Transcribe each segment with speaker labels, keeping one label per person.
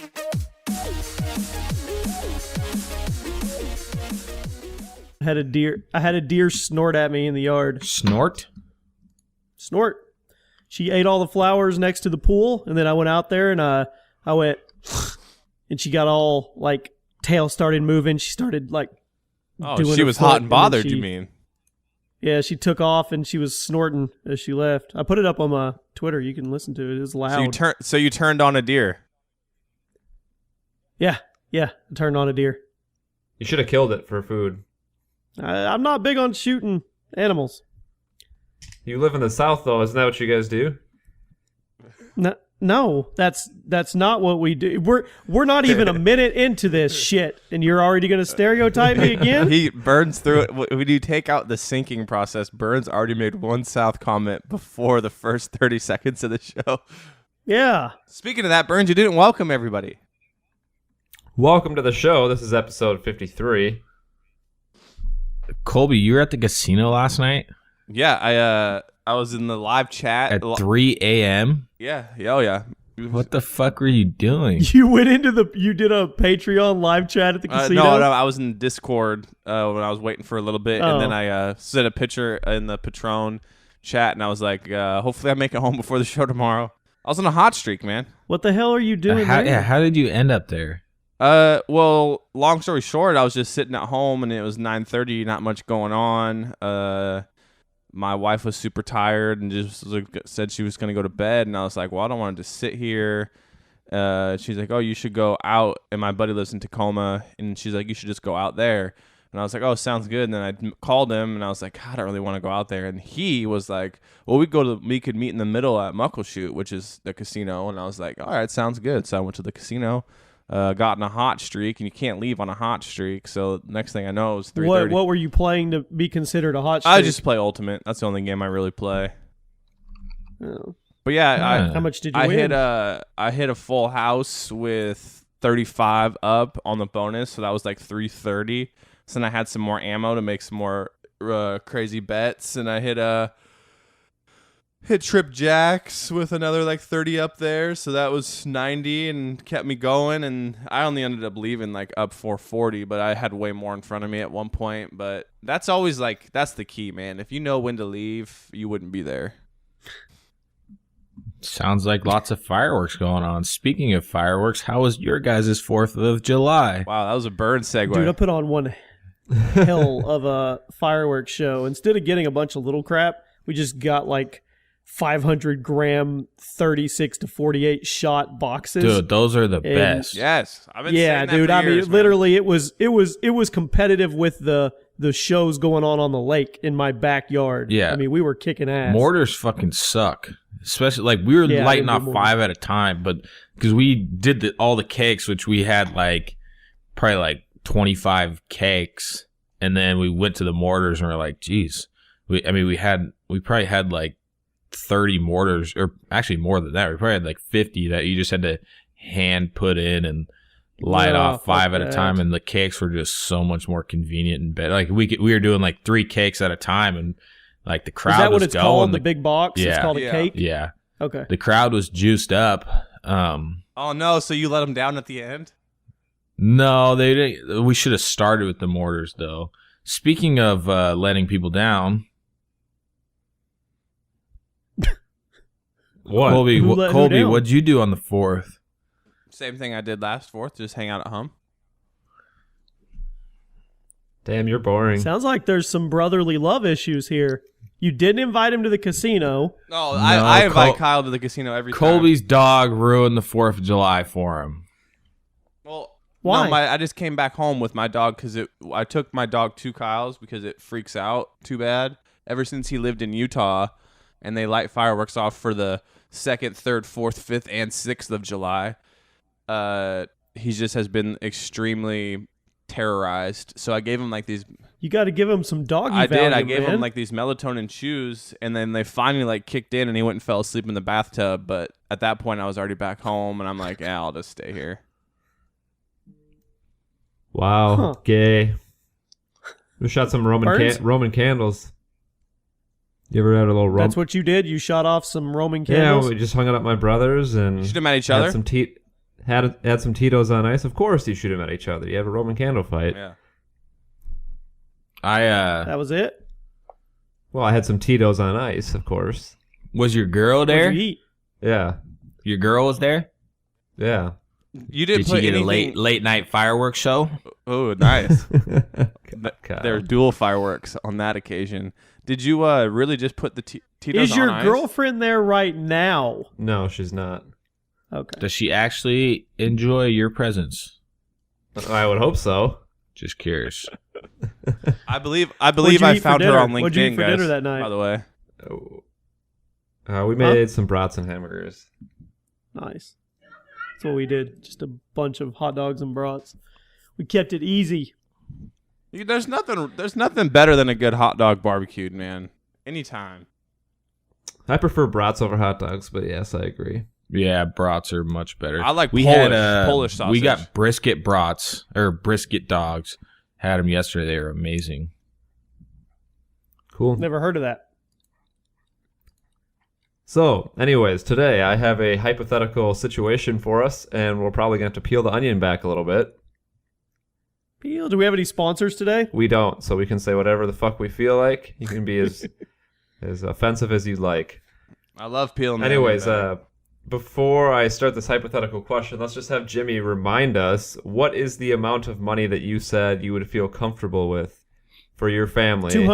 Speaker 1: I had a deer snort at me in the yard.
Speaker 2: Snort?
Speaker 1: Snort. She ate all the flowers next to the pool, and then I went out there and I went, and she got all like tail started moving. She started like, doing
Speaker 3: she was hot and bothered. You mean?
Speaker 1: Yeah, she took off and she was snorting as she left. I put it up on my Twitter. You can listen to it. It was loud.
Speaker 3: So you turned on a deer.
Speaker 1: Yeah, I turned on a deer.
Speaker 4: You should have killed it for food.
Speaker 1: I'm not big on shooting animals.
Speaker 4: You live in the South, though. Isn't that what you guys do?
Speaker 1: No, that's not what we do. We're not even a minute into this shit, and you're already going to stereotype me again?
Speaker 3: He burns through it. When you take out the syncing process, Burns already made one South comment before the first 30 seconds of the show.
Speaker 1: Yeah.
Speaker 3: Speaking of that, Burns, you didn't welcome everybody.
Speaker 4: Welcome to the show. This is episode 53.
Speaker 2: Colby, you were at the casino last night?
Speaker 3: Yeah, I was in the live chat.
Speaker 2: At 3 a.m.?
Speaker 3: Yeah, oh yeah.
Speaker 2: What the fuck were you doing?
Speaker 1: You did a Patreon live chat at the casino?
Speaker 3: No, I was in Discord when I was waiting for a little bit, and then I sent a picture in the Patron chat, and I was like, hopefully I make it home before the show tomorrow. I was on a hot streak, man.
Speaker 1: What the hell are you doing there?
Speaker 2: Yeah, how did you end up there?
Speaker 3: Well, long story short, I was just sitting at home, and it was 9:30, not much going on. My wife was super tired and just said she was going to go to bed. And I was like, well, I don't want to just sit here. She's like, oh, you should go out. And my buddy lives in Tacoma. And she's like, you should just go out there. And I was like, oh, sounds good. And then I called him and I was like, God, I don't really want to go out there. And he was like, well, we could meet in the middle at Muckleshoot, which is the casino. And I was like, all right, sounds good. So I went to the casino. Got in a hot streak, and you can't leave on a hot streak. So next thing I know, it was 3:30.
Speaker 1: What were you playing to be considered a hot streak?
Speaker 3: I just play Ultimate. That's the only game I really play.
Speaker 1: Oh.
Speaker 3: But yeah,
Speaker 1: how much did you win?
Speaker 3: I hit a full house with 35 up on the bonus, so that was like 330. So then I had some more ammo to make some more crazy bets, and I hit Trip Jacks with another like 30 up there, so that was 90 and kept me going, and I only ended up leaving like up 440, but I had way more in front of me at one point. But that's always like, that's the key, man. If you know when to leave, you wouldn't be there.
Speaker 2: Sounds like lots of fireworks going on. Speaking of fireworks, how was your guys' 4th of July?
Speaker 3: Wow, that was a bird segue.
Speaker 1: Dude, I put on one hell of a fireworks show. Instead of getting a bunch of little crap, we just got like 500 gram 36 to 48 shot boxes.
Speaker 2: Dude, those are the best.
Speaker 3: Yes, I've been saying that
Speaker 1: dude.
Speaker 3: for years, man.
Speaker 1: Literally, it was competitive with the shows going on the lake in my backyard.
Speaker 2: Yeah,
Speaker 1: I mean, we were kicking ass.
Speaker 2: Mortars fucking suck, especially like we were lighting off 5 at a time, but because we did all the cakes, which we had like probably like 25 cakes, and then we went to the mortars and we're like, geez, we probably had like 30 mortars, or actually more than that. We probably had like 50 that you just had to hand put in and light off 5 at a time, and the cakes were just so much more convenient and better. Like we were doing like 3 cakes at a time, and like the crowd was going. Is that what it's called?
Speaker 1: The big box?
Speaker 2: Yeah.
Speaker 1: It's called a cake?
Speaker 2: Yeah.
Speaker 1: Okay.
Speaker 2: The crowd was juiced up.
Speaker 3: Oh no, so you let them down at the end?
Speaker 2: No, they didn't. We should have started with the mortars though. Speaking of letting people down,
Speaker 4: what?
Speaker 2: Colby, what'd you do on the 4th?
Speaker 3: Same thing I did last 4th, just hang out at home.
Speaker 4: Damn, you're boring.
Speaker 1: Sounds like there's some brotherly love issues here. You didn't invite him to the casino.
Speaker 3: No, I invite Kyle to the casino every time.
Speaker 2: Colby's dog ruined the 4th of July for him.
Speaker 3: Well,
Speaker 1: why?
Speaker 3: No, I just came back home with my dog because I took my dog to Kyle's because it freaks out too bad. Ever since he lived in Utah, and they light fireworks off for the 2nd, 3rd, 4th, 5th, and 6th of July. He just has been extremely terrorized. So I gave him like these. You
Speaker 1: got to give him some doggy
Speaker 3: value,
Speaker 1: value,
Speaker 3: I gave
Speaker 1: man.
Speaker 3: him like these melatonin chews, and then they finally like kicked in, and he went and fell asleep in the bathtub. But at that point, I was already back home, and I'm like, yeah, I'll just stay here.
Speaker 4: Wow, gay. We shot some Roman candles. You ever had a little
Speaker 1: That's what you did? You shot off some Roman candles?
Speaker 4: Yeah, we just hung out at my brother's and
Speaker 3: you should have met each other.
Speaker 4: Some had some Tito's on ice. Of course, you shoot them at each other. You have a Roman candle fight.
Speaker 3: Yeah.
Speaker 1: That was it?
Speaker 4: Well, I had some Tito's on ice, of course.
Speaker 2: Was your girl there?
Speaker 1: What'd you eat?
Speaker 4: Yeah.
Speaker 2: Your girl was there?
Speaker 4: Yeah.
Speaker 3: You didn't
Speaker 2: Did
Speaker 3: put
Speaker 2: she get
Speaker 3: anything...
Speaker 2: a late night fireworks show?
Speaker 3: Oh, nice.
Speaker 4: God.
Speaker 3: There were dual fireworks on that occasion. Did you really just put the Tito's
Speaker 1: Is your
Speaker 3: on ice?
Speaker 1: girlfriend there right now?
Speaker 4: No, she's not.
Speaker 1: Okay.
Speaker 2: Does she actually enjoy your presence?
Speaker 4: I would hope so.
Speaker 2: Just curious.
Speaker 3: I believe
Speaker 1: What'd you
Speaker 3: I
Speaker 1: eat for
Speaker 3: found her
Speaker 1: dinner?
Speaker 3: on LinkedIn,
Speaker 1: What'd you eat for
Speaker 3: guys,
Speaker 1: dinner that night?
Speaker 3: by the way.
Speaker 4: We made some brats and hamburgers.
Speaker 1: Nice. That's what we did. Just a bunch of hot dogs and brats. We kept it easy.
Speaker 3: There's nothing better than a good hot dog barbecued, man. Anytime.
Speaker 4: I prefer brats over hot dogs, but yes, I agree.
Speaker 2: Yeah, brats are much better.
Speaker 3: I like Polish sausage.
Speaker 2: We got brisket brats or brisket dogs. Had them yesterday. They were amazing.
Speaker 4: Cool.
Speaker 1: Never heard of that.
Speaker 4: So, anyways, today I have a hypothetical situation for us, and we're probably going to have to peel the onion back a little bit.
Speaker 1: Peel, do we have any sponsors today?
Speaker 4: We don't, so we can say whatever the fuck we feel like. You can be as offensive as you'd like.
Speaker 3: I love peeling.
Speaker 4: Anyways, before I start this hypothetical question, let's just have Jimmy remind us, what is the amount of money that you said you would feel comfortable with for your family?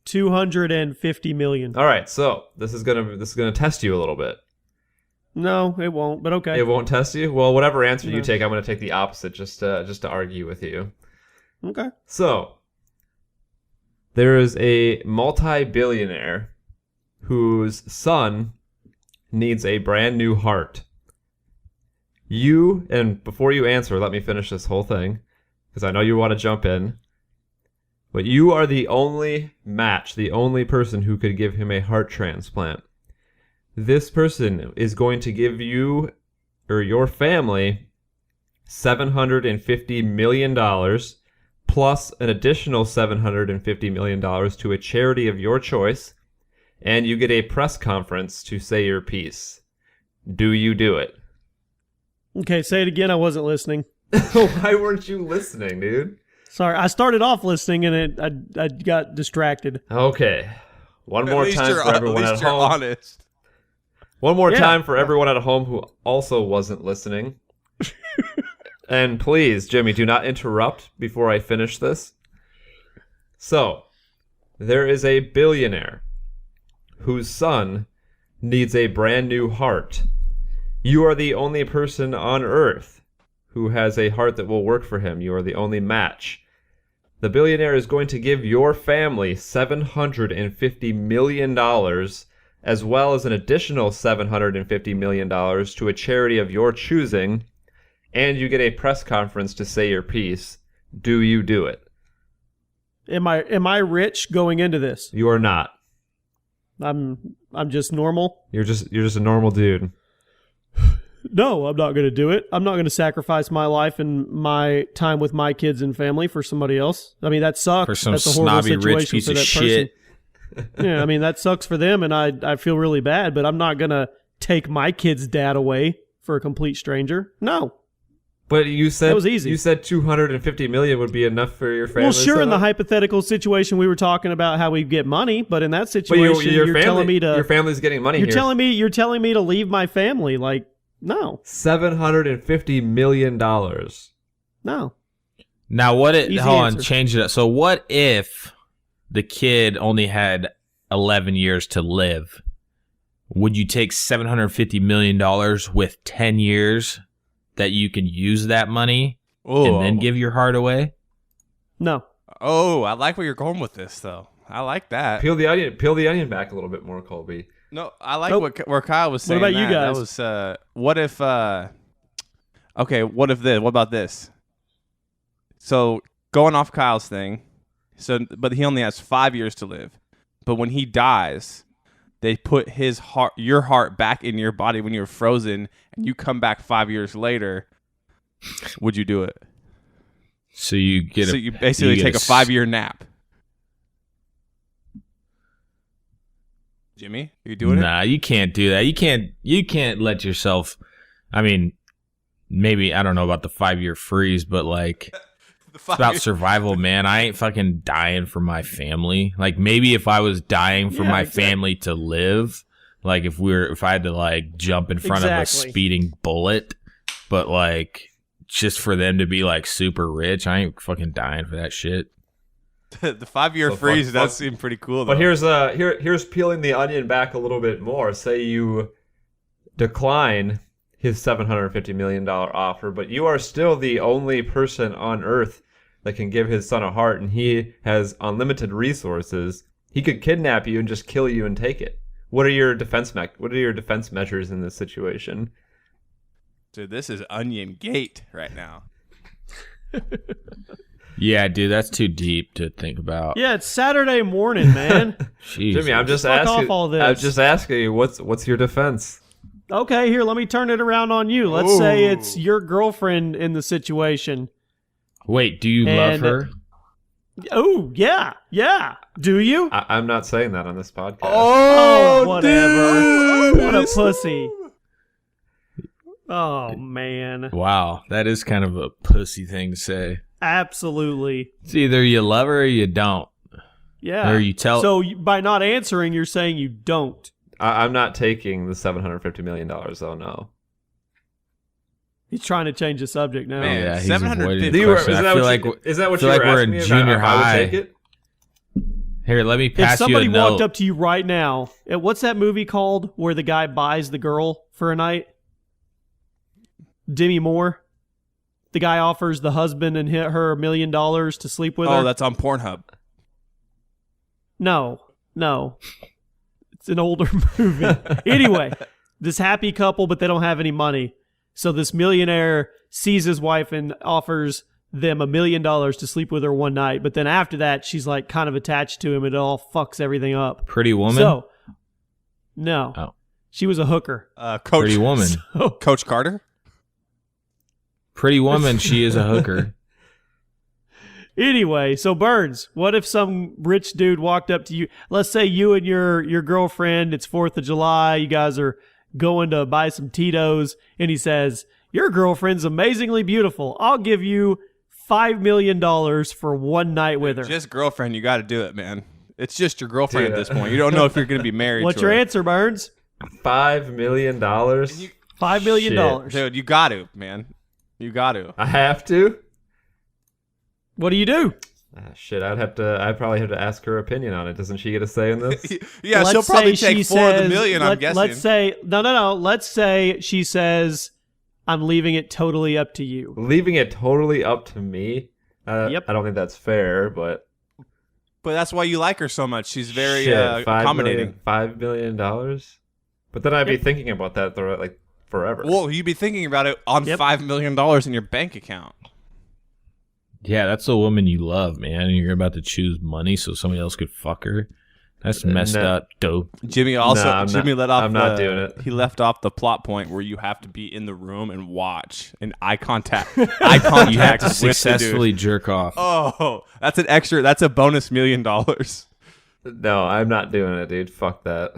Speaker 1: 250 million.
Speaker 4: All right, so this is gonna test you a little bit.
Speaker 1: No, it won't, but okay.
Speaker 4: It won't test you? Well, whatever answer you take, I'm going to take the opposite just to argue with you.
Speaker 1: Okay.
Speaker 4: So, there is a multi-billionaire whose son needs a brand new heart. And before you answer, let me finish this whole thing, because I know you want to jump in. But you are the only match, the only person who could give him a heart transplant. This person is going to give you or your family $750 million plus an additional $750 million to a charity of your choice, and you get a press conference to say your piece. Do you do it?
Speaker 1: Okay, say it again. I wasn't listening.
Speaker 4: Why weren't you listening, dude?
Speaker 1: Sorry, I started off listening and I got distracted.
Speaker 4: Okay. One more time for everyone at home.
Speaker 3: Honest.
Speaker 4: One more time for everyone at home who also wasn't listening. And please, Jimmy, do not interrupt before I finish this. So, there is a billionaire whose son needs a brand new heart. You are the only person on Earth who has a heart that will work for him. You are the only match. The billionaire is going to give your family $750 million as well as an additional $750 million to a charity of your choosing, and you get a press conference to say your piece. Do you do it?
Speaker 1: Am I rich going into this?
Speaker 4: You are not.
Speaker 1: I'm just normal.
Speaker 4: You're just a normal dude.
Speaker 1: No, I'm not going to do it. I'm not going to sacrifice my life and my time with my kids and family for somebody else. I mean, that sucks.
Speaker 2: For some
Speaker 1: That's a horrible
Speaker 2: snobby rich
Speaker 1: situation
Speaker 2: piece
Speaker 1: for
Speaker 2: of
Speaker 1: that
Speaker 2: shit.
Speaker 1: person. Yeah, I mean, that sucks for them, and I feel really bad, but I'm not going to take my kid's dad away for a complete stranger. No.
Speaker 4: But you said
Speaker 1: that was easy.
Speaker 4: You said $250 million would be enough for your family.
Speaker 1: Well, sure. In the hypothetical situation, we were talking about how we get money, but in that situation, you're telling me to
Speaker 4: your family's getting money.
Speaker 1: You're telling me to leave my family. Like, no.
Speaker 4: $750 million.
Speaker 1: No.
Speaker 2: Now, what it?
Speaker 1: Easy
Speaker 2: Hold
Speaker 1: answer.
Speaker 2: on, change it up. So, what if the kid only had 11 years to live? Would you take $750 million with 10 years that you can use that money and then give your heart away?
Speaker 1: No.
Speaker 3: Oh, I like where you're going with this, though. I like that.
Speaker 4: Peel the onion back a little bit more, Colby.
Speaker 3: No, I like where Kyle was saying.
Speaker 1: What about you
Speaker 3: that.
Speaker 1: guys?
Speaker 3: That was what if? Okay, what if this? What about this? So going off Kyle's thing, but he only has 5 years to live. But when he dies, they put your heart back in your body when you're frozen, and you come back 5 years later. Would you do it?
Speaker 2: So you
Speaker 3: basically take a 5-year nap. Jimmy, are you doing it?
Speaker 2: Nah, you can't do that. You can't let yourself. I mean, maybe I don't know about the 5-year freeze, but like it's about survival, man. I ain't fucking dying for my family. Like maybe if I was dying for my family to live, like if I had to like jump in front of a speeding bullet, but like just for them to be like super rich, I ain't fucking dying for that shit.
Speaker 3: The 5-year freeze does seem pretty cool, though.
Speaker 4: But here's peeling the onion back a little bit more. Say you decline his $750 million offer, but you are still the only person on Earth that can give his son a heart, and he has unlimited resources. He could kidnap you and just kill you and take it. What are your defense measures in this situation?
Speaker 3: Dude, this is Onion Gate right now.
Speaker 2: Yeah, dude, that's too deep to think about.
Speaker 1: Yeah, it's Saturday morning, man.
Speaker 4: Jimmy, I'm just asking you, what's your defense?
Speaker 1: Okay, here, let me turn it around on you. Let's say it's your girlfriend in the situation.
Speaker 2: Wait, do you love her?
Speaker 1: Oh, yeah. Do you?
Speaker 4: I'm not saying that on this podcast.
Speaker 1: Oh, whatever. Dude. What a pussy. Oh, man.
Speaker 2: Wow, that is kind of a pussy thing to say.
Speaker 1: Absolutely.
Speaker 2: It's either you love her or you don't.
Speaker 1: Yeah.
Speaker 2: Or you tell.
Speaker 1: So by not answering, you're saying you don't.
Speaker 4: I'm not taking the $750 million, though, no.
Speaker 1: He's trying to change the subject now.
Speaker 2: Man, yeah, he's
Speaker 3: $750.
Speaker 4: Is that what you were asking me?
Speaker 2: We're in junior high.
Speaker 4: Take it?
Speaker 2: Here, let me pass you a note.
Speaker 1: If somebody walked up to you right now, what's that movie called where the guy buys the girl for a night? Demi Moore. The guy offers the husband and her $1 million to sleep with her.
Speaker 3: Oh, that's on Pornhub.
Speaker 1: No. It's an older movie. Anyway, this happy couple, but they don't have any money. So this millionaire sees his wife and offers them $1 million to sleep with her one night. But then after that, she's like kind of attached to him. And it all fucks everything up.
Speaker 2: Pretty Woman?
Speaker 1: So, no.
Speaker 2: Oh.
Speaker 1: She was a hooker.
Speaker 2: Pretty Woman.
Speaker 3: Coach Carter?
Speaker 2: Pretty Woman, she is a hooker.
Speaker 1: Anyway, so Burns, what if some rich dude walked up to you? Let's say you and your girlfriend, it's 4th of July, you guys are going to buy some Tito's, and he says, your girlfriend's amazingly beautiful. I'll give you $5 million for one night with her.
Speaker 3: Just girlfriend, you got to do it, man. It's just your girlfriend at this point. You don't know if you're going to be married.
Speaker 1: What's your answer, Burns?
Speaker 4: $5 million?
Speaker 1: $5 million.
Speaker 3: Dude, you got to, man. You got to.
Speaker 4: I have to?
Speaker 1: What do you do?
Speaker 4: Shit, I'd probably have to ask her opinion on it. Doesn't she get a say in this?
Speaker 3: Yeah, she'll probably take $4 of the million, I'm guessing.
Speaker 1: Let's say, no. Let's say she says, I'm leaving it totally up to you.
Speaker 4: Leaving it totally up to me?
Speaker 1: Yep.
Speaker 4: I don't think that's fair, but...
Speaker 3: But that's why you like her so much. She's very accommodating.
Speaker 4: $5 million? But then I'd be thinking about that like forever.
Speaker 3: Well, you'd be thinking about it on $5 million in your bank account.
Speaker 2: Yeah, that's the woman you love, man. And you're about to choose money so somebody else could fuck her. That's messed up, dope.
Speaker 3: Jimmy let off.
Speaker 4: I'm not doing it.
Speaker 3: He left off the plot point where you have to be in the room and watch and eye contact. You have to
Speaker 2: successfully jerk off.
Speaker 3: Oh, that's an extra. That's a bonus $1 million.
Speaker 4: No, I'm not doing it, dude. Fuck that.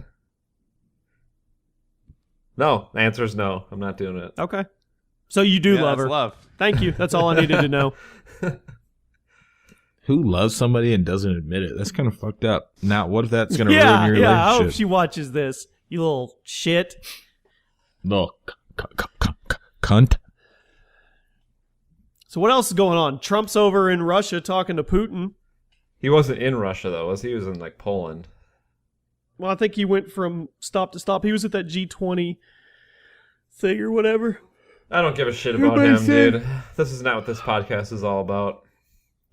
Speaker 4: No, the answer is no. I'm not doing it.
Speaker 1: Okay. So you do love her.
Speaker 3: Love.
Speaker 1: Thank you. That's all I needed to know.
Speaker 2: Who loves somebody and doesn't admit it? That's kind of fucked up. Now, what if that's going to ruin your relationship?
Speaker 1: Yeah, I hope she watches this, you little shit.
Speaker 2: Little cunt.
Speaker 1: So what else is going on? Trump's over in Russia talking to Putin.
Speaker 4: He wasn't in Russia, though, was he? He was in, like, Poland.
Speaker 1: Well, I think he went from stop to stop. He was at that G20 thing or whatever.
Speaker 4: I don't give a shit about him, dude. This is not what this podcast is all about.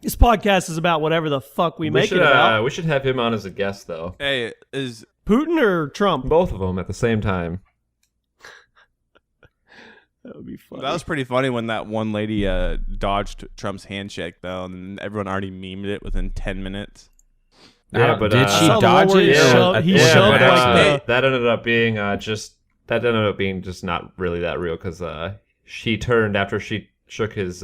Speaker 1: This podcast is about whatever the fuck we make it about.
Speaker 4: We should have him on as a guest, though.
Speaker 3: Hey, is
Speaker 1: Putin or Trump?
Speaker 4: Both of them at the same time.
Speaker 1: That would be funny.
Speaker 3: That was pretty funny when that one lady dodged Trump's handshake, though, and everyone already memed it within 10 minutes.
Speaker 4: Yeah, but
Speaker 2: did she dodge it?
Speaker 4: That ended up being just not really that real because she turned after she shook his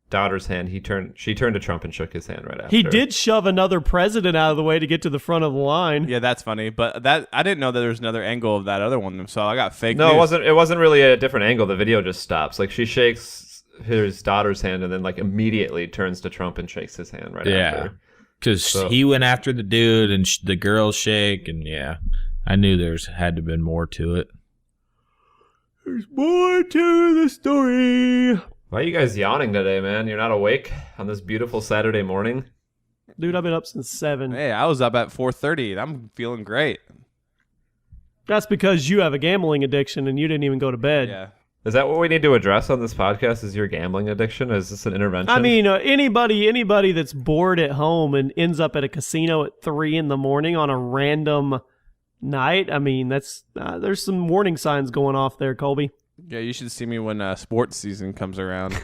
Speaker 4: daughter's hand, she turned to Trump and shook his hand right after.
Speaker 1: He did shove another president out of the way to get to the front of the line.
Speaker 3: Yeah, that's funny. But that I didn't know that there was another angle of that other one. So I got fake
Speaker 4: No,
Speaker 3: news.
Speaker 4: it wasn't really a different angle. The video just stops. Like she shakes his daughter's hand and then like immediately turns to Trump and shakes his hand right after.
Speaker 2: Because he went after the dude and the girls shake, and I knew there's had to have been more to it.
Speaker 1: There's more to the story.
Speaker 4: Why are you guys yawning today, man? You're not awake on this beautiful Saturday morning?
Speaker 1: Dude, I've been up since 7.
Speaker 3: Hey, I was up at 4:30 and I'm feeling great.
Speaker 1: That's because you have a gambling addiction and you didn't even go to bed.
Speaker 3: Yeah.
Speaker 4: Is that what we need to address on this podcast? Is your gambling addiction? Is this an intervention?
Speaker 1: I mean, anybody that's bored at home and ends up at a casino at 3 a.m. on a random night. I mean, that's there's some warning signs going off there, Colby.
Speaker 3: Yeah, you should see me when sports season comes around.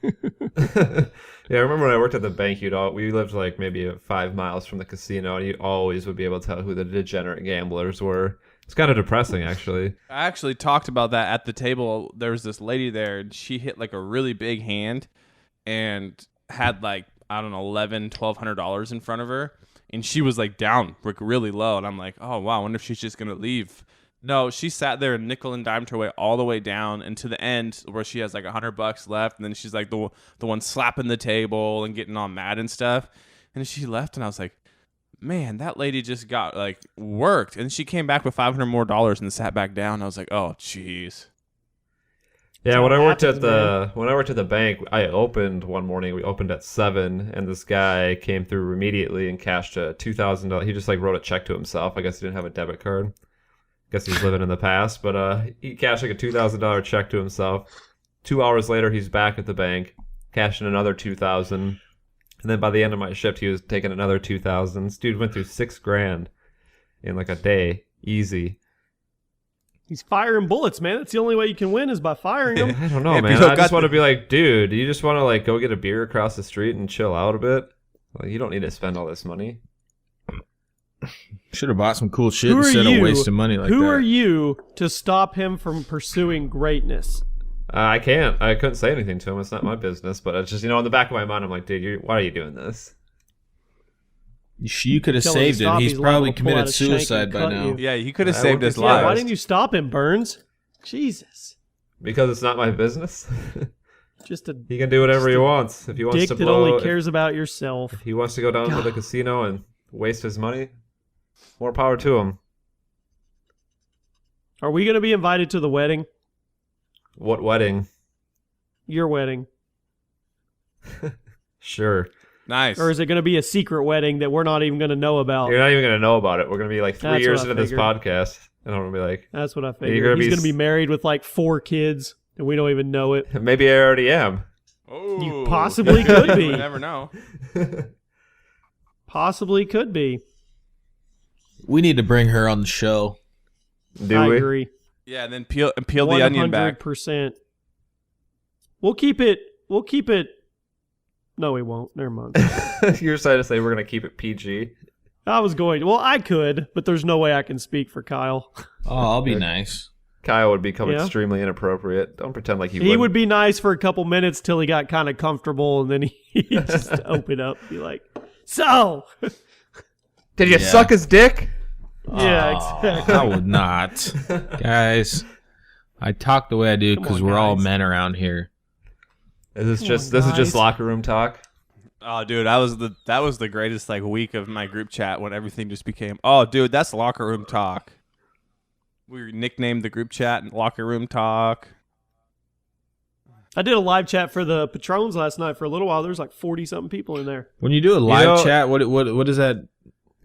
Speaker 4: Yeah, I remember when I worked at the bank, we lived like maybe 5 miles from the casino, and you always would be able to tell who the degenerate gamblers were. It's kind of depressing, actually.
Speaker 3: I actually talked about that at the table. There was this lady there, and she hit like a really big hand and had like, I don't know, $1,200 in front of her. And she was like down like really low. And I'm like, oh, wow, I wonder if she's just going to leave. No, she sat there and nickel and dimed her way all the way down and to the end where she has like $100 left. And then she's like the one slapping the table and getting all mad and stuff. And she left, and I was like, man, that lady just got like worked. And she came back with $500 more and sat back down. I was like, oh, jeez.
Speaker 4: Yeah, when I worked at the bank, I opened one morning. We opened at 7, and this guy came through immediately and cashed a $2,000. He just like wrote a check to himself. I guess he didn't have a debit card. Guess he's living in the past, but he cashed like a $2,000 check to himself. 2 hours later, he's back at the bank, cashing another $2,000, and then by the end of my shift, he was taking another $2,000. This dude went through $6,000 in like a day, easy.
Speaker 1: He's firing bullets, man. That's the only way you can win is by firing them.
Speaker 4: I don't know, man. I just want to be like, dude, you just want to like go get a beer across the street and chill out a bit. Like, you don't need to spend all this money.
Speaker 2: Should have bought some cool shit instead of wasting money like that.
Speaker 1: Who are you to stop him from pursuing greatness?
Speaker 4: I can't. I couldn't say anything to him. It's not my business. But it's just, in the back of my mind, I'm like, dude, why are you doing this?
Speaker 2: You could have saved it. He's probably committed suicide by now.
Speaker 3: Yeah, he could have saved his life.
Speaker 1: Why didn't you stop him, Burns? Jesus.
Speaker 4: Because it's not my business. He can do whatever he wants. If he wants to blow,
Speaker 1: that only cares about yourself.
Speaker 4: If he wants to go down to the casino and waste his money, more power to him.
Speaker 1: Are we going to be invited to the wedding?
Speaker 4: What wedding?
Speaker 1: Your wedding.
Speaker 4: Sure.
Speaker 3: Nice.
Speaker 1: Or is it going to be a secret wedding that we're not even going to know about?
Speaker 4: You're not even going to know about it. We're going to be like 3 years into this podcast, and I'm going to be like...
Speaker 1: That's what I figured. He's going to be married with like 4 kids, and we don't even know it.
Speaker 4: Maybe I already am.
Speaker 3: Oh.
Speaker 1: You possibly could be.
Speaker 3: You never know.
Speaker 1: Possibly could be.
Speaker 2: We need to bring her on the show.
Speaker 4: Do we?
Speaker 1: I agree.
Speaker 3: Yeah, and then peel the onion back.
Speaker 1: 100%. We'll keep it. No, we won't. Never mind.
Speaker 4: You're trying to say we're going to keep it PG?
Speaker 1: I was going to. Well, I could, but there's no way I can speak for Kyle.
Speaker 2: Oh, I'll be nice.
Speaker 4: Kyle would become extremely inappropriate. Don't pretend like
Speaker 1: he would be nice for a couple minutes till he got kind of comfortable, and then he just open up, be like, "So,
Speaker 4: did you suck his dick?"
Speaker 1: Yeah, exactly.
Speaker 2: I would not, guys. I talk the way I do because we're all men around here.
Speaker 4: This is just locker room talk.
Speaker 3: Oh, dude, that was the greatest like week of my group chat when everything just became, oh, dude, that's locker room talk. We nicknamed the group chat locker room talk.
Speaker 1: I did a live chat for the Patrons last night for a little while. There's like 40-something people in there.
Speaker 2: When you do a live chat, what does that?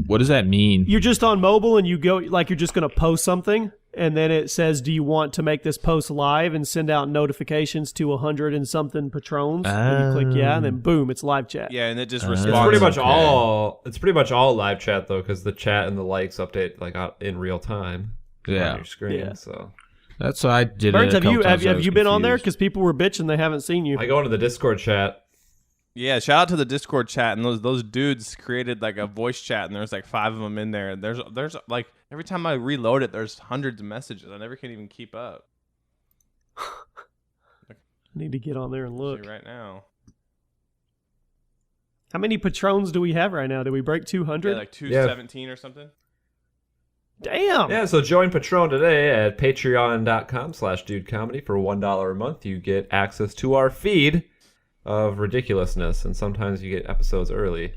Speaker 2: What does that mean?
Speaker 1: You're just on mobile and you go like you're just going to post something, and then it says, "Do you want to make this post live and send out notifications to 100 and something patrons?" And you click yeah, and then boom, it's live chat.
Speaker 3: Yeah, and it just responds.
Speaker 4: It's pretty much all live chat though, because the chat and the likes update like out in real time. On your screen. Yeah. So
Speaker 2: that's what I did.
Speaker 1: Burns, have you been on there? Because people were bitching they haven't seen you.
Speaker 4: I go into the Discord chat.
Speaker 3: Yeah, shout out to the Discord chat, and those dudes created like a voice chat, and there's like 5 of them in there. And there's like every time I reload it, there's hundreds of messages. I never can even keep up.
Speaker 1: I need to get on there and look
Speaker 3: right now.
Speaker 1: How many Patrons do we have right now? Did we break 200?
Speaker 3: Yeah, like 217 or something.
Speaker 1: Damn.
Speaker 4: Yeah, so join Patron today at patreon.com/DudeComedy. For $1 a month, you get access to our feed of ridiculousness, and sometimes you get episodes early.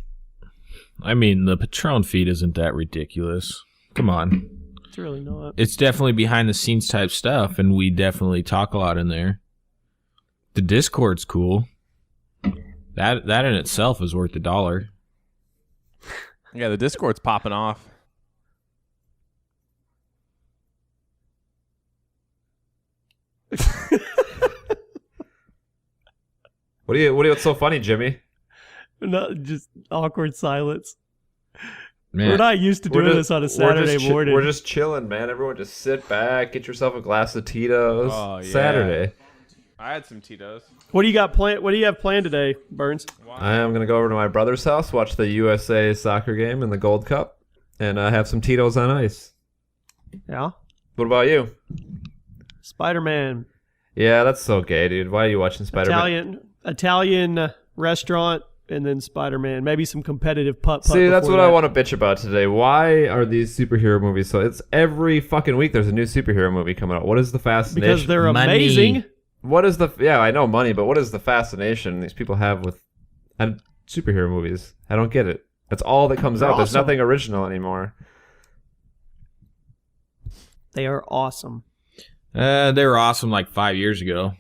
Speaker 2: I mean, the Patron feed isn't that ridiculous. Come on.
Speaker 1: It's really not.
Speaker 2: It's definitely behind the scenes type stuff, and we definitely talk a lot in there. The Discord's cool. That in itself is worth $1.
Speaker 3: Yeah, the Discord's popping off.
Speaker 4: What's so funny, Jimmy?
Speaker 1: Not just awkward silence.
Speaker 2: Man.
Speaker 1: We're not used to doing this on a Saturday morning.
Speaker 4: We're just chilling, man. Everyone just sit back, get yourself a glass of Tito's.
Speaker 3: Oh, yeah.
Speaker 4: Saturday.
Speaker 3: I had some Tito's.
Speaker 1: What do you got planned? What do you have planned today, Burns?
Speaker 4: I am going to go over to my brother's house, watch the USA soccer game in the Gold Cup, and have some Tito's on ice.
Speaker 1: Yeah.
Speaker 4: What about you?
Speaker 1: Spider-Man.
Speaker 4: Yeah, that's so gay, dude. Why are you watching Spider-Man?
Speaker 1: Italian restaurant, and then Spider-Man. Maybe some competitive putt-putt.
Speaker 4: See, that's what I want to bitch about today. Why are these superhero movies so... It's every fucking week there's a new superhero movie coming out. What is the fascination?
Speaker 1: Because they're
Speaker 2: Money.
Speaker 1: amazing.
Speaker 4: What is the... Yeah, I know money, but what is the fascination these people have with superhero movies? I don't get it. That's all that comes
Speaker 1: They're
Speaker 4: out. There's
Speaker 1: awesome.
Speaker 4: nothing original anymore.
Speaker 1: They are awesome.
Speaker 2: They were awesome like 5 years ago.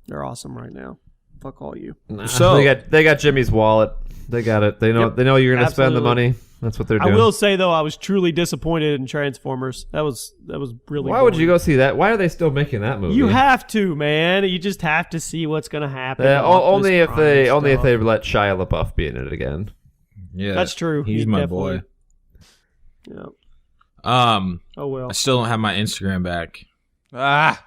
Speaker 1: They're awesome right now. Fuck all you.
Speaker 2: So
Speaker 4: They got Jimmy's wallet. They got it. They know
Speaker 1: Yep,
Speaker 4: they know you're going to spend the
Speaker 1: absolutely.
Speaker 4: money. That's what they're
Speaker 1: I
Speaker 4: doing.
Speaker 1: will say though, I was truly disappointed in Transformers. That was really.
Speaker 4: Why would
Speaker 1: boring.
Speaker 4: you go see that? Why are they still making that movie?
Speaker 1: You have to, man. You just have to see what's gonna happen.
Speaker 4: only if they
Speaker 1: stuff.
Speaker 4: let Shia LaBeouf be in it again.
Speaker 2: yeah,
Speaker 1: That's true.
Speaker 2: He's
Speaker 1: He
Speaker 2: my boy.
Speaker 1: Yeah.
Speaker 2: Oh
Speaker 1: well.
Speaker 2: I still don't have my Instagram back.
Speaker 3: Ah,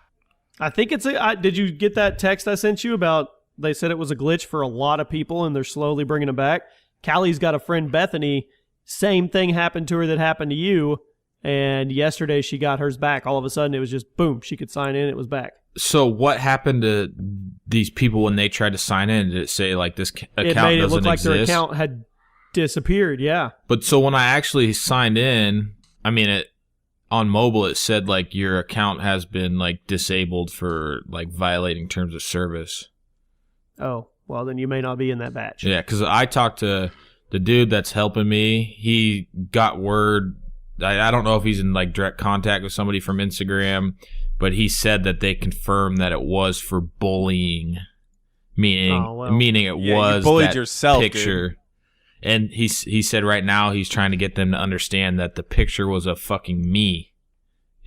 Speaker 1: I think it's did you get that text I sent you about? They said it was a glitch for a lot of people, and they're slowly bringing it back. Callie's got a friend, Bethany. Same thing happened to her that happened to you, and yesterday she got hers back. All of a sudden, it was just boom. She could sign in. It was back.
Speaker 2: So what happened to these people when they tried to sign in? Did it say like this account
Speaker 1: It made it
Speaker 2: doesn't
Speaker 1: look like
Speaker 2: exist?
Speaker 1: their account had disappeared. Yeah.
Speaker 2: But so when I actually signed in, I mean it on mobile. It said like your account has been like disabled for like violating terms of service.
Speaker 1: Oh, well, then you may not be in that batch.
Speaker 2: Yeah, because I talked to the dude that's helping me. He got word. I don't know if he's in like direct contact with somebody from Instagram, but he said that they confirmed that it was for bullying, meaning it
Speaker 3: you
Speaker 2: was
Speaker 3: bullied
Speaker 2: that
Speaker 3: yourself,
Speaker 2: picture.
Speaker 3: dude.
Speaker 2: And he said right now he's trying to get them to understand that the picture was of fucking me,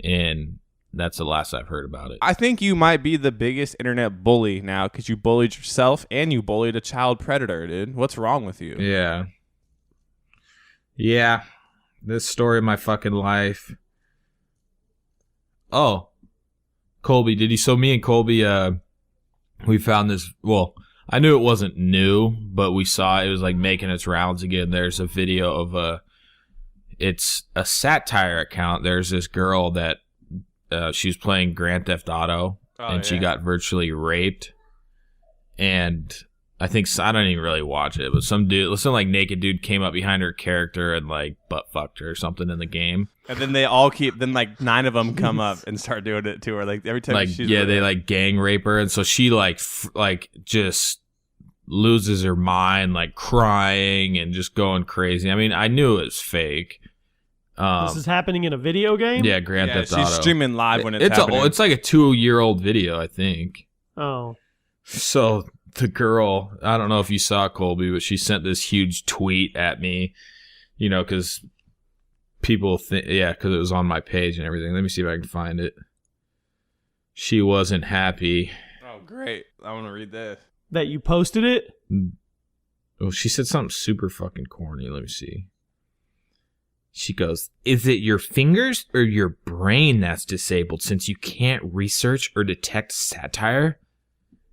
Speaker 2: and that's the last I've heard about it.
Speaker 3: I think you might be the biggest internet bully now because you bullied yourself and you bullied a child predator, dude. What's wrong with you?
Speaker 2: Yeah. This story of my fucking life. Oh, Colby, did you? So me and Colby, we found this. Well, I knew it wasn't new, but we saw it was like making its rounds again. There's a video of it's a satire account. There's this girl that she was playing Grand Theft Auto, and she got virtually raped. And I think I don't even really watch it, but some like naked dude came up behind her character and like butt fucked her or something in the game.
Speaker 3: And then they all then like 9 of them come up and start doing it to her. Like every time
Speaker 2: Like
Speaker 3: she's
Speaker 2: they like gang rape her, and so she like just loses her mind, like crying and just going crazy. I mean, I knew it was fake.
Speaker 1: This is happening in a video game?
Speaker 2: Yeah, Grand Theft Auto.
Speaker 3: She's streaming live when it's happening.
Speaker 2: It's like a 2-year-old video, I think.
Speaker 1: Oh.
Speaker 2: So the girl, I don't know if you saw Colby, but she sent this huge tweet at me, because people think, because it was on my page and everything. Let me see if I can find it. She wasn't happy.
Speaker 3: Oh, great. I want to read this.
Speaker 1: That you posted it?
Speaker 2: Oh, she said something super fucking corny. Let me see. She goes, "Is it your fingers or your brain that's disabled since you can't research or detect satire?"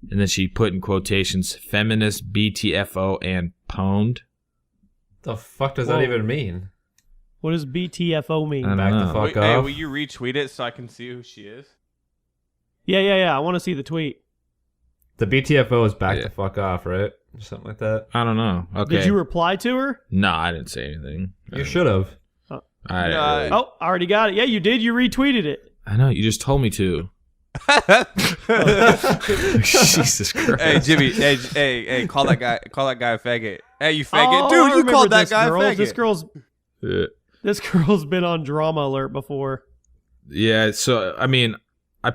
Speaker 2: And then she put in quotations, feminist, BTFO, and pwned.
Speaker 4: The fuck does that even mean?
Speaker 1: What does BTFO mean?
Speaker 2: I don't
Speaker 4: Back
Speaker 2: know.
Speaker 4: the fuck
Speaker 3: Hey,
Speaker 4: off.
Speaker 3: will you retweet it so I can see who she is?
Speaker 1: Yeah. I want to see the tweet.
Speaker 4: The BTFO is back the fuck off, right? Or something like that.
Speaker 2: I don't know. Okay.
Speaker 1: Did you reply to her?
Speaker 2: No, I didn't say anything.
Speaker 4: You should have.
Speaker 2: I
Speaker 3: No,
Speaker 1: Oh, I already got it. Yeah, you did. You retweeted it.
Speaker 2: I know. You just told me to. Jesus Christ.
Speaker 3: Hey Jimmy, hey, call that guy a faggot. Hey, you faggot,
Speaker 1: Oh, I
Speaker 3: dude! You
Speaker 1: remember
Speaker 3: called that
Speaker 1: this
Speaker 3: guy
Speaker 1: girl.
Speaker 3: a faggot.
Speaker 1: This girl's been on Drama Alert before.
Speaker 2: Yeah. So I mean, I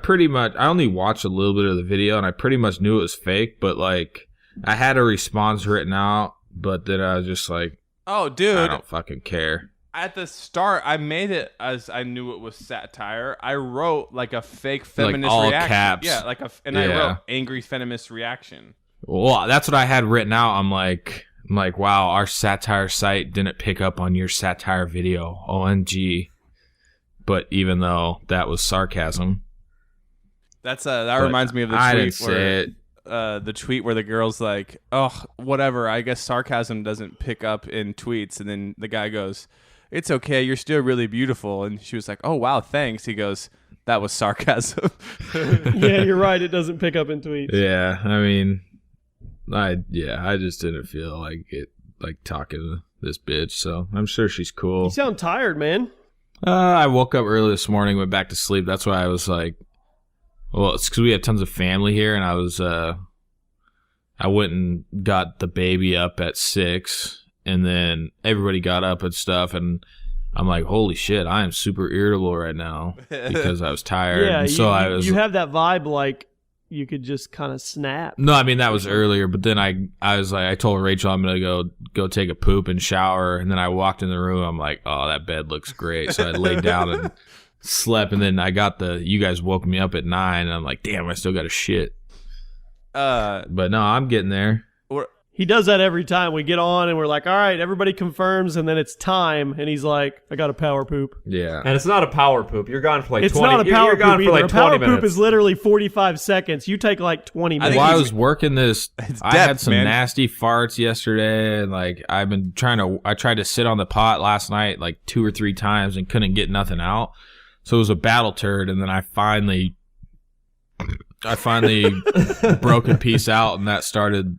Speaker 2: only watched a little bit of the video, and I pretty much knew it was fake. But like, I had a response written out, but then I was just like,
Speaker 3: Oh, dude!
Speaker 2: I don't fucking care.
Speaker 3: At the start, I made it as I knew it was satire. I wrote like a fake feminist
Speaker 2: all
Speaker 3: reaction.
Speaker 2: caps.
Speaker 3: Yeah, I wrote angry feminist reaction.
Speaker 2: Well, that's what I had written out. I'm like, wow, our satire site didn't pick up on your satire video. OMG. But even though that was sarcasm.
Speaker 3: That reminds me of the tweet
Speaker 2: I didn't say it.
Speaker 3: The tweet where the girl's like, "Oh, whatever. I guess sarcasm doesn't pick up in tweets." And then the guy goes, "It's okay. You're still really beautiful." And she was like, "Oh, wow, thanks." He goes, "That was sarcasm."
Speaker 1: Yeah, you're right. It doesn't pick up in tweets.
Speaker 2: Yeah, I mean, I just didn't feel like it, like talking to this bitch. So I'm sure she's cool.
Speaker 1: You sound tired, man.
Speaker 2: I woke up early this morning, went back to sleep. That's why I was like, well, it's because we have tons of family here, and I went and got the baby up at 6, and then everybody got up and stuff, and I'm like, holy shit, I am super irritable right now because I was tired.
Speaker 1: Yeah,
Speaker 2: and so
Speaker 1: you have that vibe like you could just kind of snap.
Speaker 2: No, I mean that was earlier, but then I was like, I told Rachel I'm gonna go take a poop and shower, and then I walked in the room. I'm like, oh, that bed looks great. So I laid down and slept, and then you guys woke me up at 9, and I'm like, damn, I still got a shit. But no, I'm getting there.
Speaker 1: He does that every time we get on, and we're like, all right, everybody confirms, and then it's time, and he's like, I got a power poop.
Speaker 2: Yeah,
Speaker 4: and it's not a power poop. You're gone for like
Speaker 1: it's
Speaker 4: 20.
Speaker 1: Not a power
Speaker 4: you're gone
Speaker 1: poop
Speaker 4: for
Speaker 1: either.
Speaker 4: like
Speaker 1: A power
Speaker 4: 20 minutes.
Speaker 1: poop is literally 45 seconds. You take like 20 minutes.
Speaker 2: While I was working this, I had some
Speaker 3: man.
Speaker 2: nasty farts yesterday, and like I tried to sit on the pot last night like 2 or 3 times and couldn't get nothing out. So it was a battle turd, and then I finally broke a piece out, and that started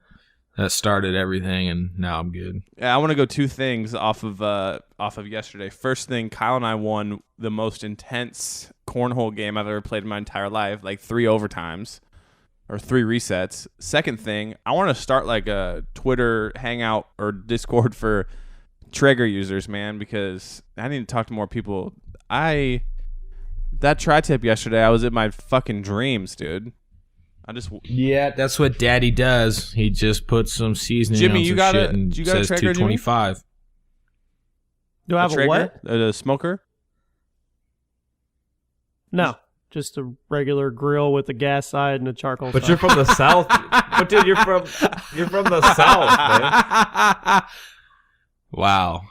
Speaker 2: everything, and now I'm good.
Speaker 3: Yeah, I want to go 2 things off of yesterday. First thing, Kyle and I won the most intense cornhole game I've ever played in my entire life, like 3 overtimes or 3 resets. Second thing, I want to start like a Twitter hangout or Discord for Traeger users, man, because I need to talk to more people. That tri-tip yesterday, I was in my fucking dreams, dude.
Speaker 2: Yeah, that's what Daddy does. He just puts some seasoning
Speaker 3: Jimmy,
Speaker 2: on
Speaker 3: you
Speaker 2: some
Speaker 3: got
Speaker 2: shit
Speaker 3: a-
Speaker 2: and
Speaker 3: you got a
Speaker 2: says
Speaker 3: Traeger, Jimmy?
Speaker 2: 225.
Speaker 1: Do I have a
Speaker 3: Traeger?
Speaker 1: what?
Speaker 3: A smoker?
Speaker 1: No, just a regular grill with a gas side and a charcoal
Speaker 4: But
Speaker 1: side.
Speaker 4: you're from the south. But dude, you're from the south, man.
Speaker 2: Wow.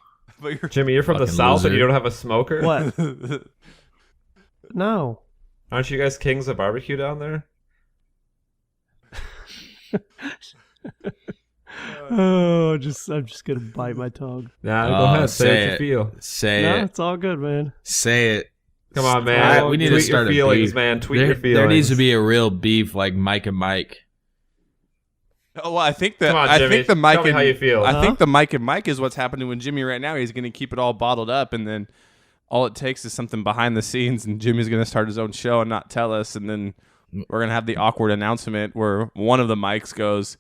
Speaker 3: But
Speaker 4: Jimmy, you're from the
Speaker 2: Fucking
Speaker 4: south
Speaker 2: loser.
Speaker 4: and you don't have a smoker.
Speaker 1: What?
Speaker 3: you're
Speaker 1: No.
Speaker 4: Aren't you guys kings of barbecue down there?
Speaker 1: Oh, I'm just gonna bite my tongue.
Speaker 4: Yeah, go ahead. Say what you feel.
Speaker 2: Say
Speaker 1: No,
Speaker 2: it.
Speaker 1: it's all good, man.
Speaker 2: Say it.
Speaker 4: Come on, man.
Speaker 2: We need
Speaker 4: Tweet
Speaker 2: to start
Speaker 4: your
Speaker 2: a
Speaker 4: feelings,
Speaker 2: beef.
Speaker 4: man. Tweet your feelings.
Speaker 2: There needs to be a real beef like Mike and Mike.
Speaker 3: Oh, well, I think that
Speaker 4: Come on,
Speaker 3: I
Speaker 4: Jimmy.
Speaker 3: think the Mike
Speaker 4: Tell me
Speaker 3: and
Speaker 4: how you feel.
Speaker 3: I think the Mike and Mike is what's happening with Jimmy right now. He's going to keep it all bottled up, and then all it takes is something behind the scenes, and Jimmy's going to start his own show and not tell us, and then we're going to have the awkward announcement where one of the mics goes,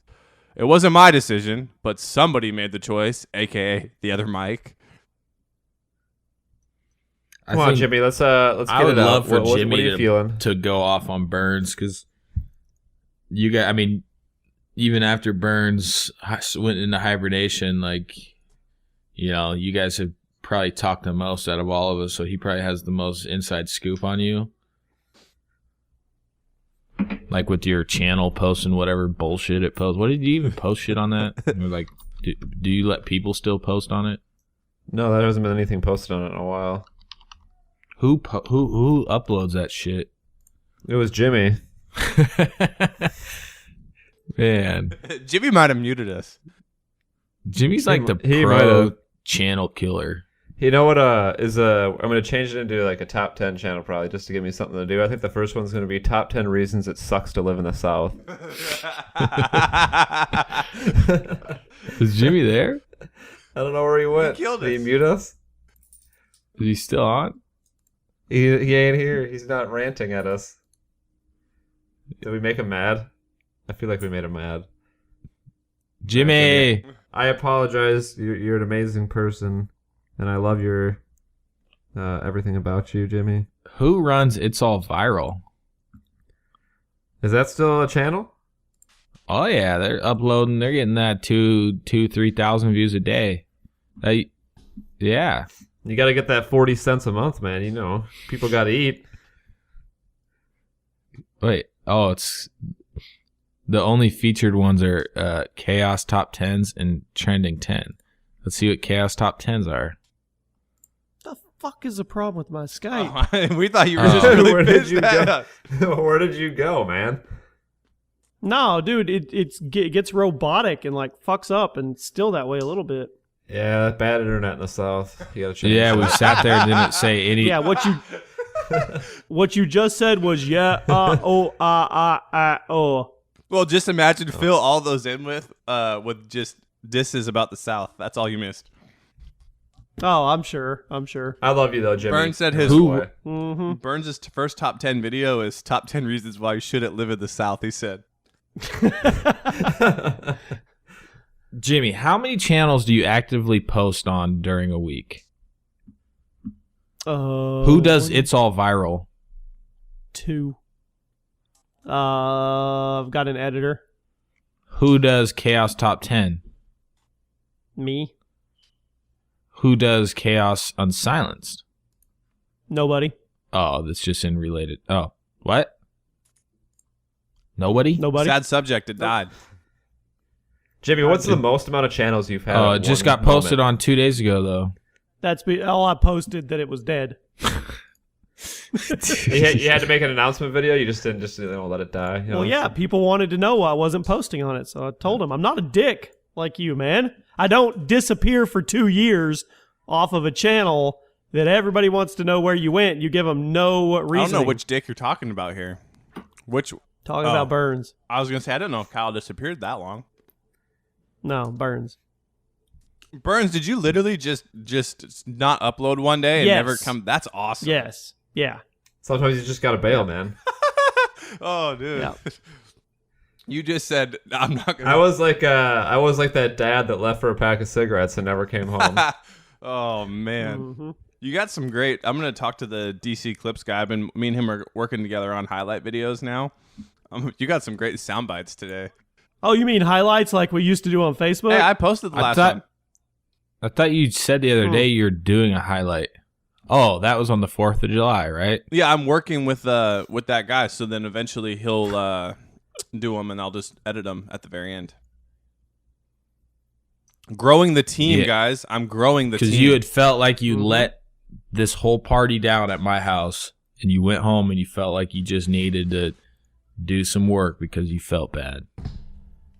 Speaker 3: "It wasn't my decision, but somebody made the choice," aka the other Mike.
Speaker 4: Come on, Jimmy. Let's get
Speaker 2: I would
Speaker 4: it out.
Speaker 2: love for
Speaker 4: what
Speaker 2: Jimmy
Speaker 4: are you feeling?
Speaker 2: to go off on Burns because you got. I mean, even after Burns went into hibernation, like you guys have probably talked the most out of all of us, so he probably has the most inside scoop on you. Like with your channel posting whatever bullshit it posts. What did you even post shit on that? Or like, do you let people still post on it?
Speaker 4: No, there hasn't been anything posted on it in a while.
Speaker 2: Who uploads that shit?
Speaker 4: It was Jimmy.
Speaker 2: Man,
Speaker 3: Jimmy might have muted us.
Speaker 2: Jimmy's like the
Speaker 4: He
Speaker 2: pro
Speaker 4: might've.
Speaker 2: channel killer.
Speaker 4: You know what? I'm gonna change it into like a top 10 channel probably just to give me something to do. I think the first one's gonna be top 10 reasons it sucks to live in the South.
Speaker 2: Is Jimmy there?
Speaker 4: I don't know where he went.
Speaker 3: He killed
Speaker 4: Did he
Speaker 3: us.
Speaker 4: mute us?
Speaker 2: Is he still on?
Speaker 4: He ain't here. He's not ranting at us. Did we make him mad? I feel like we made him mad.
Speaker 2: Jimmy.
Speaker 4: I apologize. You're an amazing person, and I love your everything about you, Jimmy.
Speaker 2: Who runs It's All Viral?
Speaker 4: Is that still a channel?
Speaker 2: Oh yeah, they're uploading. They're getting that 3,000 views a day. Yeah.
Speaker 4: You got to get that 40 cents a month, man. You know, people got to eat.
Speaker 2: Wait. Oh, it's the only featured ones are Chaos Top 10s and Trending 10. Let's see what Chaos Top 10s are.
Speaker 1: The fuck is the problem with my Skype?
Speaker 3: Oh, we thought you were just really
Speaker 4: Where did you
Speaker 3: pissed.
Speaker 4: go? Where did you go, man?
Speaker 1: No, dude, it gets robotic and like fucks up and still that way a little bit.
Speaker 4: Yeah, bad internet in the South. You got to change.
Speaker 2: Yeah, we sat there and didn't say any.
Speaker 1: Yeah, what you just said was oh.
Speaker 3: Well, just imagine fill all those in with just disses about the South. That's all you missed.
Speaker 1: Oh, I'm sure.
Speaker 4: I love you though, Jimmy.
Speaker 3: Burns said his Burns' first top 10 video is top 10 reasons why you shouldn't live in the South. He said.
Speaker 2: Jimmy, how many channels do you actively post on during a week? Who does It's All Viral?
Speaker 1: 2. I've got an editor.
Speaker 2: Who does Chaos Top 10?
Speaker 1: Me.
Speaker 2: Who does Chaos Unsilenced?
Speaker 1: Nobody.
Speaker 2: Oh, that's just in related. Oh, what? Nobody?
Speaker 1: Nobody.
Speaker 3: Sad subject. It died.
Speaker 4: Jimmy, what's the most amount of channels you've had?
Speaker 2: Oh,
Speaker 4: at
Speaker 2: it just
Speaker 4: one
Speaker 2: got posted
Speaker 4: moment?
Speaker 2: on 2 days ago, though.
Speaker 1: That's all I posted that it was dead.
Speaker 4: You had to make an announcement video. You just didn't let it die. You know?
Speaker 1: Well, yeah, people wanted to know why I wasn't posting on it, so I told them I'm not a dick like you, man. I don't disappear for 2 years off of a channel that everybody wants to know where you went. You give them no reason.
Speaker 3: I don't know which dick you're talking about here.
Speaker 1: Talking about Burns.
Speaker 3: I was gonna say I don't know if Kyle disappeared that long.
Speaker 1: No, Burns.
Speaker 3: Burns, did you literally just not upload one day and
Speaker 1: Yes.
Speaker 3: never come? That's awesome.
Speaker 1: Yes. Yeah.
Speaker 4: Sometimes you just got to bail, man.
Speaker 3: Oh, dude.
Speaker 1: Yeah.
Speaker 3: You just said I'm not gonna.
Speaker 4: I was like that dad that left for a pack of cigarettes and never came home.
Speaker 3: Oh man,
Speaker 1: Mm-hmm.
Speaker 3: you got some great. I'm gonna talk to the DC Clips guy. Me and him are working together on highlight videos now. You got some great sound bites today.
Speaker 1: Oh, you mean highlights like we used to do on Facebook?
Speaker 3: Hey, I posted the last time.
Speaker 2: I thought you said the other day you're doing a highlight. Oh, that was on the 4th of July, right?
Speaker 3: Yeah, I'm working with that guy. So then eventually he'll do them, and I'll just edit them at the very end. Growing the team,
Speaker 2: Yeah.
Speaker 3: guys. I'm growing the team.
Speaker 2: Because you had felt like you let this whole party down at my house, and you went home and you felt like you just needed to do some work because you felt bad.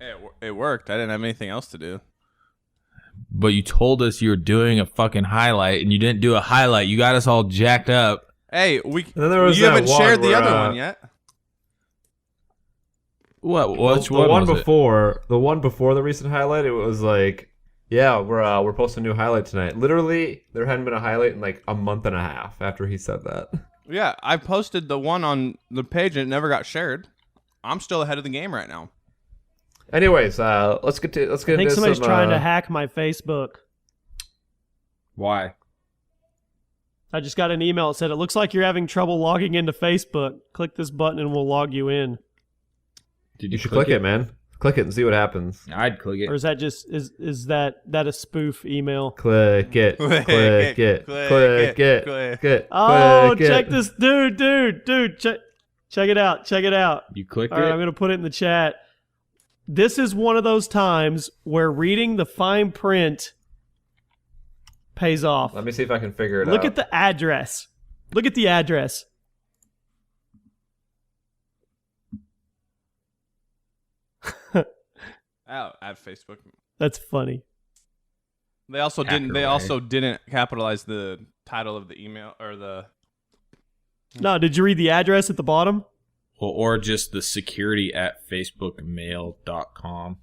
Speaker 3: Hey, it worked. I didn't have anything else to do.
Speaker 2: But you told us you were doing a fucking highlight, and you didn't do a highlight. You got us all jacked up.
Speaker 3: Hey,
Speaker 4: then there was
Speaker 3: you
Speaker 4: that
Speaker 3: haven't
Speaker 4: one
Speaker 3: shared the
Speaker 4: where,
Speaker 3: other one yet.
Speaker 2: What? Which
Speaker 4: the
Speaker 2: one
Speaker 4: one
Speaker 2: was it?
Speaker 4: before the recent highlight, it was like, yeah, we're posting a new highlight tonight. Literally, there hadn't been a highlight in like a month and a half after he said that.
Speaker 3: Yeah, I posted the one on the page and it never got shared. I'm still ahead of the game right now.
Speaker 4: Anyways, let's get
Speaker 1: I think
Speaker 4: into
Speaker 1: somebody's
Speaker 4: some,
Speaker 1: trying to hack my Facebook.
Speaker 2: Why?
Speaker 1: I just got an email that said, it looks like you're having trouble logging into Facebook. Click this button and we'll log you in.
Speaker 2: Did
Speaker 4: You should click it, man. Click it and see what happens.
Speaker 2: I'd click it.
Speaker 1: Or is that just, is that a spoof email?
Speaker 4: Click it. Click it. Click it. Click it.
Speaker 1: Oh,
Speaker 4: Click
Speaker 1: check
Speaker 4: it.
Speaker 1: this. Dude, check it out. Check it out.
Speaker 2: You clicked
Speaker 1: All right,
Speaker 2: it?
Speaker 1: I'm going to put it in the chat. This is one of those times where reading the fine print pays off.
Speaker 4: Let me see if I can figure it out.
Speaker 1: Look at the address. Look at the address.
Speaker 3: Oh, at Facebook.
Speaker 1: That's funny.
Speaker 3: They also didn't. They also didn't capitalize the title of the email or the.
Speaker 1: No, did you read the address at the bottom?
Speaker 2: Well, or just the security@facebookmail.com.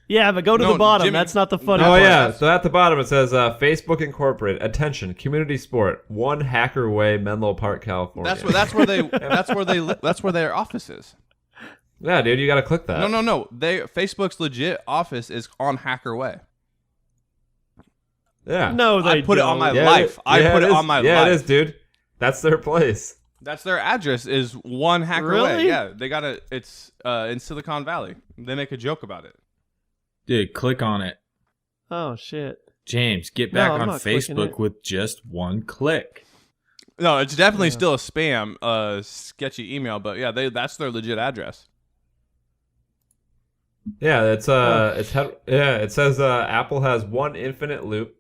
Speaker 1: Yeah, but go to the bottom. Jimmy, that's not the funny part.
Speaker 4: Oh, yeah. So at the bottom it says, Facebook Incorporated. Attention, community sport. 1 Hacker Way, Menlo Park, California.
Speaker 3: That's where their office is.
Speaker 4: Yeah, dude, you got to click that.
Speaker 3: No. Facebook's legit office is on Hacker Way.
Speaker 4: Yeah.
Speaker 1: No,
Speaker 3: I put it on my life. I put it on my life.
Speaker 4: Yeah, it is, dude. That's their place.
Speaker 3: That's their address. Is 1 Hacker
Speaker 1: really?
Speaker 3: Way. Yeah, they got it. It's in Silicon Valley. They make a joke about it.
Speaker 2: Dude, click on it.
Speaker 1: Oh shit.
Speaker 2: James, get back on Facebook with just 1 click.
Speaker 3: No, it's definitely still a spam, sketchy email, but yeah, that's their legit address.
Speaker 4: Yeah, it says Apple has 1 Infinite Loop,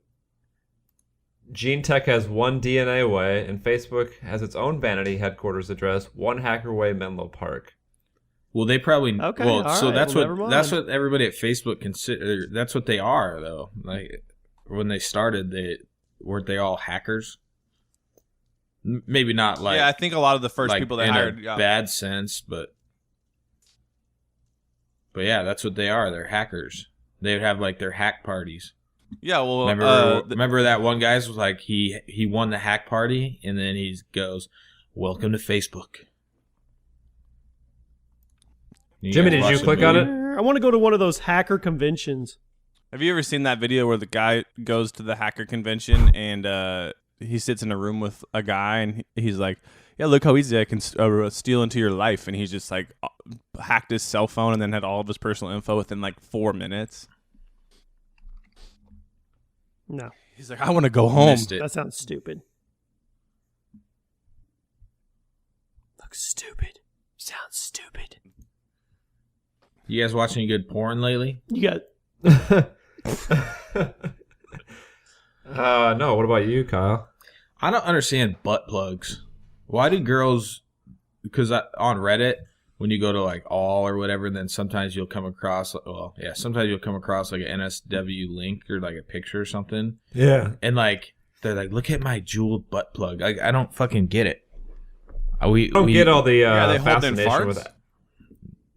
Speaker 4: Gene Tech has 1 DNA Way, and Facebook has its own vanity headquarters address, 1 Hacker Way, Menlo Park.
Speaker 2: Well, they probably
Speaker 1: okay.
Speaker 2: Well, so
Speaker 1: right.
Speaker 2: that's what everybody at Facebook consider. That's what they are, though. Like when they started, weren't they all hackers? Maybe not like.
Speaker 3: Yeah, I think a lot of the first people they hired.
Speaker 2: In a bad sense, but yeah, that's what they are. They're hackers. They would have like their hack parties.
Speaker 3: Yeah, well,
Speaker 2: remember that one guy was like he won the hack party, and then he goes, "Welcome to Facebook."
Speaker 4: Jimmy, did you click on it?
Speaker 1: I want to go to one of those hacker conventions.
Speaker 3: Have you ever seen that video where the guy goes to the hacker convention and he sits in a room with a guy and he's like, "Yeah, look how easy I can steal into your life," and he's just like hacked his cell phone and then had all of his personal info within like 4 minutes.
Speaker 1: No,
Speaker 3: he's like, "I want to go home."
Speaker 1: That sounds stupid. Looks stupid. Sounds stupid.
Speaker 2: You guys watching any good porn lately?
Speaker 1: You got.
Speaker 4: No. What about you, Kyle?
Speaker 2: I don't understand butt plugs. Why do girls? Because on Reddit, when you go to like all or whatever, then sometimes you'll come across. Sometimes you'll come across like an NSW link or like a picture or something.
Speaker 4: Yeah.
Speaker 2: And like they're like, "Look at my jeweled butt plug." I don't fucking get it. We
Speaker 4: don't get all the
Speaker 3: they hold in
Speaker 4: fascination
Speaker 3: farts?
Speaker 4: with that.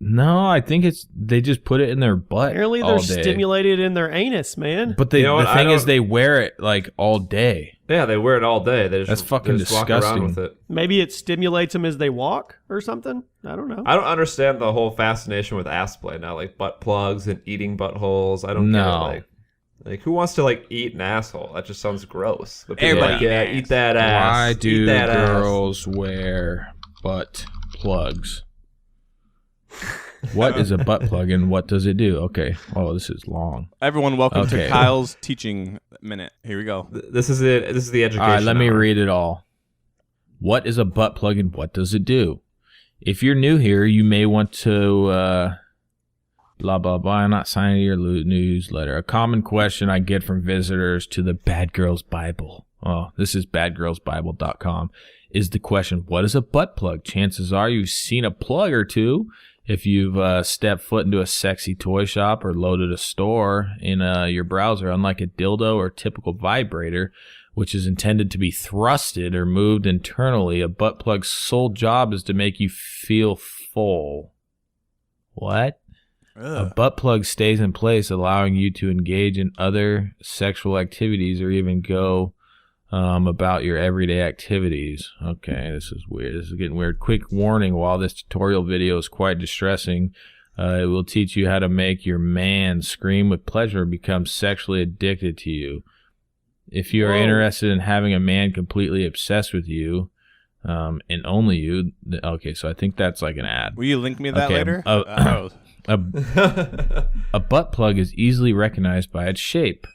Speaker 2: No, I think they just put it in their butt.
Speaker 1: Apparently, they're stimulated in their anus, man.
Speaker 2: But the thing is, they wear it like all day.
Speaker 4: Yeah, they wear it all day.
Speaker 2: That's fucking disgusting.
Speaker 4: Walk around with it.
Speaker 1: Maybe it stimulates them as they walk or something. I don't know.
Speaker 4: I don't understand the whole fascination with ass play now, like butt plugs and eating buttholes. I don't get it. Like who wants to like eat an asshole? That just sounds gross. But people are like, yeah, eat that ass.
Speaker 2: Why do girls wear butt plugs? What is a butt plug and what does it do? Okay. Oh, this is long.
Speaker 3: Everyone, welcome to Kyle's teaching minute. Here we go.
Speaker 4: This is it. This is the education.
Speaker 2: All right, let me
Speaker 4: hour.
Speaker 2: read it all. What is a butt plug and what does it do? If you're new here, you may want to blah, blah, blah. I'm not signing your newsletter. A common question I get from visitors to the Bad Girls Bible. Oh, this is badgirlsbible.com. Is the question, what is a butt plug? Chances are you've seen a plug or two. If you've stepped foot into a sexy toy shop or loaded a store in your browser, unlike a dildo or typical vibrator, which is intended to be thrusted or moved internally, a butt plug's sole job is to make you feel full. What? Ugh. A butt plug stays in place, allowing you to engage in other sexual activities or even go about your everyday activities. Okay, this is weird. This is getting weird. Quick warning, while this tutorial video is quite distressing, it will teach you how to make your man scream with pleasure and become sexually addicted to you. If you are interested in having a man completely obsessed with you, and only you, okay, so I think that's like an ad.
Speaker 3: Will you link me that later?
Speaker 2: A butt plug is easily recognized by its shape.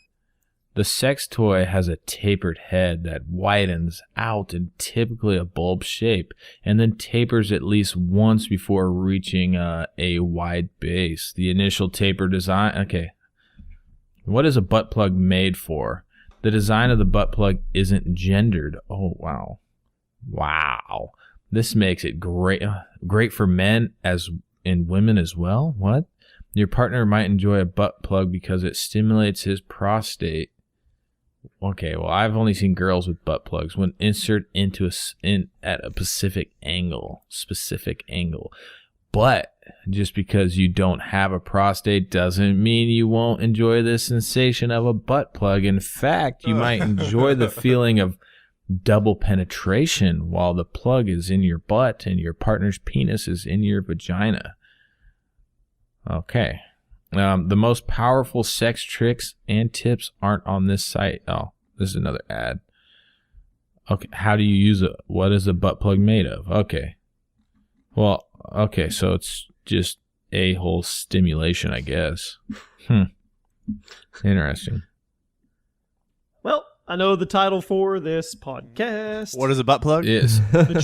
Speaker 2: The sex toy has a tapered head that widens out in typically a bulb shape and then tapers at least once before reaching a wide base. The initial taper design... Okay. What is a butt plug made for? The design of the butt plug isn't gendered. Oh, wow. Wow. This makes it great for men as and women as well? What? Your partner might enjoy a butt plug because it stimulates his prostate Okay, well, I've only seen girls with butt plugs when insert into at a specific angle. But just because you don't have a prostate doesn't mean you won't enjoy the sensation of a butt plug. In fact, you might enjoy the feeling of double penetration while the plug is in your butt and your partner's penis is in your vagina. Okay. The most powerful sex tricks and tips aren't on this site. Oh, this is another ad. Okay, how do you use it? What is a butt plug made of? Okay. Well, okay, so it's just a-hole stimulation, I guess. Interesting.
Speaker 1: Well, I know the title for this podcast.
Speaker 3: What is a butt plug?
Speaker 2: Yes.
Speaker 1: the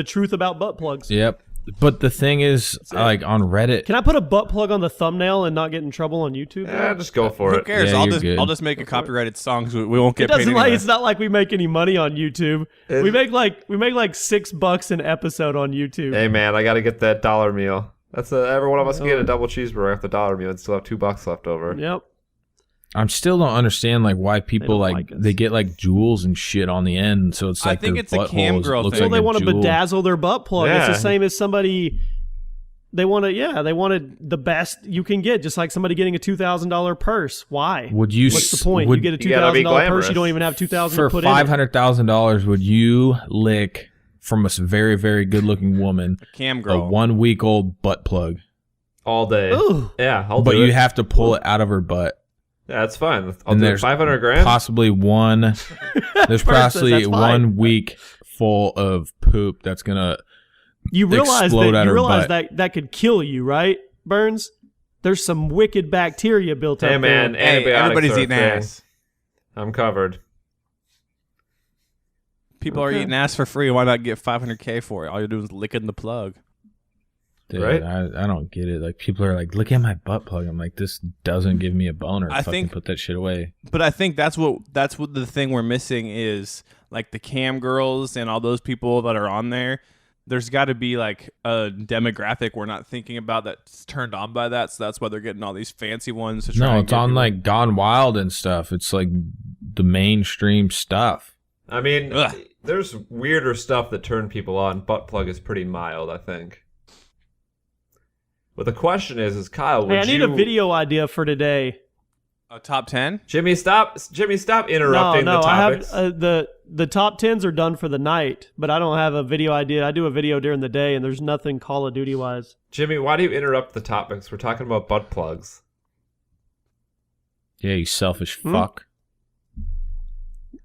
Speaker 1: truth about butt plugs.
Speaker 2: Yep. But the thing is, like on Reddit,
Speaker 1: Can I put a butt plug on the thumbnail and not get in trouble on YouTube?
Speaker 4: Yeah, just go for
Speaker 3: Who
Speaker 4: it.
Speaker 3: cares?
Speaker 2: Yeah,
Speaker 3: I'll
Speaker 2: you're
Speaker 3: just
Speaker 2: good.
Speaker 3: I'll just make a copyrighted song so we won't get
Speaker 1: It doesn't
Speaker 3: paid
Speaker 1: like
Speaker 3: anyway.
Speaker 1: it's not like we make any money on YouTube. We make like $6 an episode on YouTube.
Speaker 4: Hey man, I gotta get that dollar meal. That's every one of us can get a double cheeseburger off the dollar meal and still have $2 left over.
Speaker 1: Yep.
Speaker 2: I still don't understand like why people
Speaker 1: don't
Speaker 2: like
Speaker 1: like us.
Speaker 2: they get like jewels and shit on the end, so it's
Speaker 3: I
Speaker 2: like
Speaker 3: think
Speaker 2: their
Speaker 3: it's a
Speaker 2: butthole
Speaker 3: cam
Speaker 2: is-
Speaker 3: girl
Speaker 2: looks
Speaker 3: thing.
Speaker 1: Well,
Speaker 2: like
Speaker 1: they
Speaker 2: a
Speaker 1: want to
Speaker 2: jewel.
Speaker 1: bedazzle their butt plug. It's the
Speaker 4: Yeah.
Speaker 1: same as somebody. They wanted the best you can get, just like somebody getting a $2,000 purse. Why?
Speaker 2: Would you?
Speaker 1: What's the point?
Speaker 2: Would,
Speaker 1: You get a
Speaker 4: You gotta be
Speaker 1: $2,000 purse,
Speaker 4: glamorous.
Speaker 1: you don't even have $2,000
Speaker 2: for
Speaker 1: to put in it.
Speaker 2: $500,000? Would you lick from a very very good looking woman
Speaker 3: Cam
Speaker 2: a
Speaker 3: girl.
Speaker 2: 1 week old butt plug?
Speaker 4: All day.
Speaker 1: Ooh.
Speaker 4: Yeah, I'll
Speaker 2: But
Speaker 4: do
Speaker 2: you
Speaker 4: it.
Speaker 2: have to pull it out of her butt.
Speaker 4: Yeah, that's fine. I'll
Speaker 2: And
Speaker 4: do it.
Speaker 2: there's
Speaker 4: 500 grand.
Speaker 2: Possibly one. There's possibly
Speaker 1: that's fine.
Speaker 2: 1 week full of poop that's gonna.
Speaker 1: You realize
Speaker 2: explode
Speaker 1: that
Speaker 2: out
Speaker 1: you
Speaker 2: her
Speaker 1: realize
Speaker 2: butt.
Speaker 1: that could kill you, right, Burns? There's some wicked bacteria built
Speaker 4: Hey
Speaker 1: up
Speaker 4: man,
Speaker 1: there.
Speaker 3: Hey,
Speaker 4: antibiotics
Speaker 3: everybody's
Speaker 4: are a
Speaker 3: eating
Speaker 4: thing.
Speaker 3: ass.
Speaker 4: I'm covered.
Speaker 3: People are eating ass for free. Why not get $500K for it? All you do is lick it in the plug.
Speaker 2: Dude,
Speaker 4: Right?
Speaker 2: I don't get it. Like people are like, look at my butt plug. I'm like, this doesn't give me a boner.
Speaker 3: I
Speaker 2: Fucking
Speaker 3: think-
Speaker 2: put that shit away.
Speaker 3: But I think that's what the thing we're missing is like the cam girls and all those people that are on there. There's got to be like a demographic we're not thinking about that's turned on by that. So that's why they're getting all these fancy ones. To try
Speaker 2: No,
Speaker 3: and
Speaker 2: it's
Speaker 3: get
Speaker 2: on
Speaker 3: people-
Speaker 2: like Gone Wild and stuff. It's like the mainstream stuff.
Speaker 4: I mean,
Speaker 3: Ugh.
Speaker 4: there's weirder stuff that turn people on. Butt plug is pretty mild, I think. But the question is Kyle, would
Speaker 1: Hey, I need
Speaker 4: you...
Speaker 1: a video idea for today.
Speaker 3: a top 10.
Speaker 4: Jimmy, stop interrupting
Speaker 1: No,
Speaker 4: the
Speaker 1: I have
Speaker 4: topics.
Speaker 1: the top 10s are done for the night, but I don't have a video idea. I do a video during the day, and there's nothing Call of Duty wise.
Speaker 4: Jimmy, why do you interrupt the topics? We're talking about butt plugs.
Speaker 2: Yeah, you selfish fuck.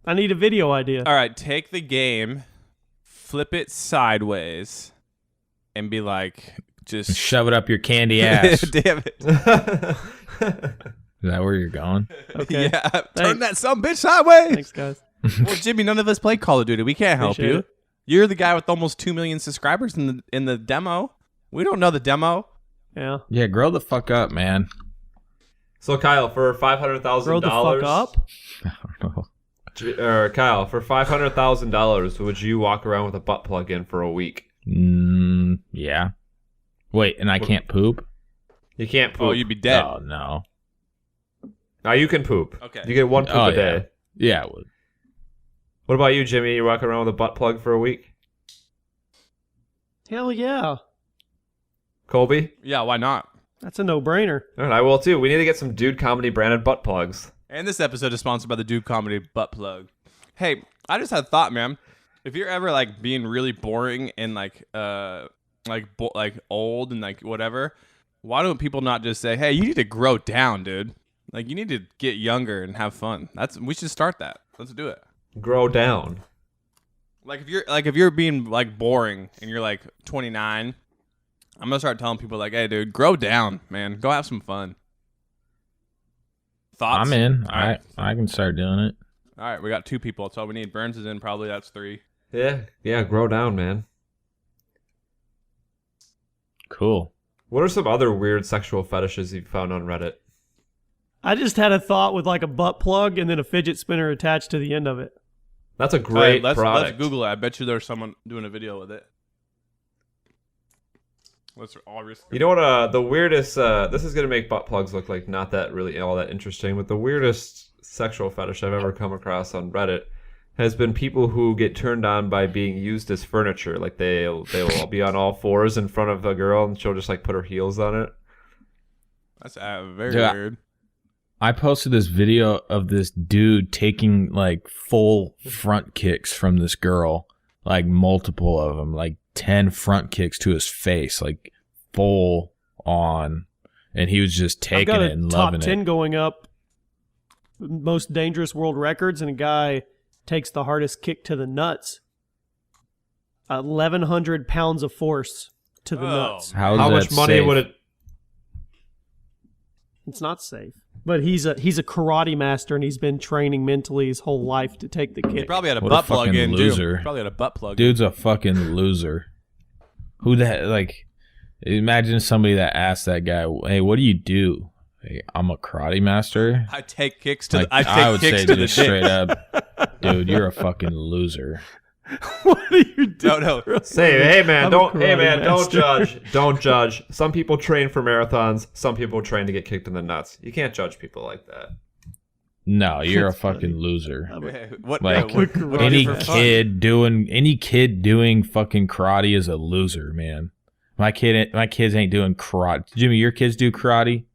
Speaker 1: I need a video idea.
Speaker 3: All right, take the game, flip it sideways, and be like, just
Speaker 2: Shove it up your candy ass.
Speaker 3: Damn it.
Speaker 2: Is that where you're going?
Speaker 1: Okay.
Speaker 3: Yeah, turn
Speaker 1: Thanks.
Speaker 3: that some bitch sideways.
Speaker 1: Thanks, guys.
Speaker 3: Well, Jimmy, none of us play Call of Duty. We can't help
Speaker 1: Appreciate
Speaker 3: you.
Speaker 1: it.
Speaker 3: You're the guy with almost 2 million subscribers in the demo. We don't know the demo.
Speaker 1: Yeah.
Speaker 2: Yeah, grow the fuck up, man.
Speaker 4: So Kyle, for $500,000,
Speaker 1: Grow the fuck up.
Speaker 2: I don't know.
Speaker 4: Or Kyle, for $500,000, would you walk around with a butt plug in for a week?
Speaker 2: Yeah. Wait, and I can't poop?
Speaker 4: You can't poop.
Speaker 3: Oh, you'd be dead.
Speaker 2: Oh, no.
Speaker 4: Now you can poop.
Speaker 3: Okay.
Speaker 4: You get one poop
Speaker 2: Oh,
Speaker 4: a day.
Speaker 2: Yeah, it would.
Speaker 4: What about you, Jimmy? You walking around with a butt plug for a week?
Speaker 1: Hell yeah.
Speaker 4: Colby?
Speaker 3: Yeah, why not?
Speaker 1: That's a no-brainer.
Speaker 4: All right, I will too. We need to get some Dude Comedy branded butt plugs.
Speaker 3: And this episode is sponsored by the DudeComedy butt plug. Hey, I just had a thought, man. If you're ever like being really boring and like old and like whatever, why don't people not just say, "Hey, you need to grow down, dude. Like you need to get younger and have fun." We should start that. Let's do it.
Speaker 4: Grow down.
Speaker 3: Like if you're being like boring and you're like 29, I'm gonna start telling people like, "Hey, dude, grow down, man. Go have some fun." Thoughts?
Speaker 2: I'm in.
Speaker 3: All right.
Speaker 2: I can start doing it.
Speaker 3: All right, we got 2 people. That's all we need. Burns is in. Probably that's 3.
Speaker 4: Yeah, grow down, man.
Speaker 2: Cool.
Speaker 4: What are some other weird sexual fetishes you've found on Reddit?
Speaker 1: I just had a thought with like a butt plug and then a fidget spinner attached to the end of it.
Speaker 4: That's a
Speaker 3: All
Speaker 4: great
Speaker 3: right, let's
Speaker 4: product.
Speaker 3: Google it. I bet you there's someone doing a video with it. What's all risk?
Speaker 4: You know what? The weirdest. This is gonna make butt plugs look like not that really all that interesting, but the weirdest sexual fetish I've ever come across on Reddit has been people who get turned on by being used as furniture. Like they will be on all fours in front of a girl, and she'll just like put her heels on it.
Speaker 3: That's very weird.
Speaker 2: I posted this video of this dude taking like full front kicks from this girl, like multiple of them, like 10 front kicks to his face, like full on, and he was just taking it and loving it.
Speaker 1: Top 10 going up, most dangerous world records, and a guy takes the hardest kick to the nuts. 1,100 pounds of force to the nuts.
Speaker 2: How
Speaker 4: much money
Speaker 2: safe?
Speaker 4: would it?
Speaker 1: It's not safe. But he's a karate master, and he's been training mentally his whole life to take the kick.
Speaker 3: He probably had a
Speaker 2: What
Speaker 3: butt
Speaker 2: a
Speaker 3: plug
Speaker 2: fucking
Speaker 3: in,
Speaker 2: loser.
Speaker 3: too. Probably had a butt plug.
Speaker 2: Dude's a fucking loser. Who the heck, like, imagine somebody that asked that guy, hey, what do you do? Hey, I'm a karate master.
Speaker 3: I take kicks to
Speaker 2: Like,
Speaker 3: the. I take
Speaker 2: I would
Speaker 3: kicks
Speaker 2: say
Speaker 3: to the
Speaker 2: just
Speaker 3: dick.
Speaker 2: straight up, dude, you're a fucking loser.
Speaker 1: What are you doing?
Speaker 3: No.
Speaker 4: Say, hey man,
Speaker 1: I'm a
Speaker 4: don't
Speaker 1: karate
Speaker 4: judge. Don't judge. Some people train for marathons. Some people train to get kicked in the nuts. You can't judge people like that.
Speaker 2: No, you're a
Speaker 1: That's funny.
Speaker 2: fucking loser.
Speaker 3: What?
Speaker 2: Like,
Speaker 3: what do you
Speaker 2: Any
Speaker 3: do for fun?
Speaker 2: kid doing fucking karate is a loser, man. My kids ain't doing karate. Jimmy, your kids do karate?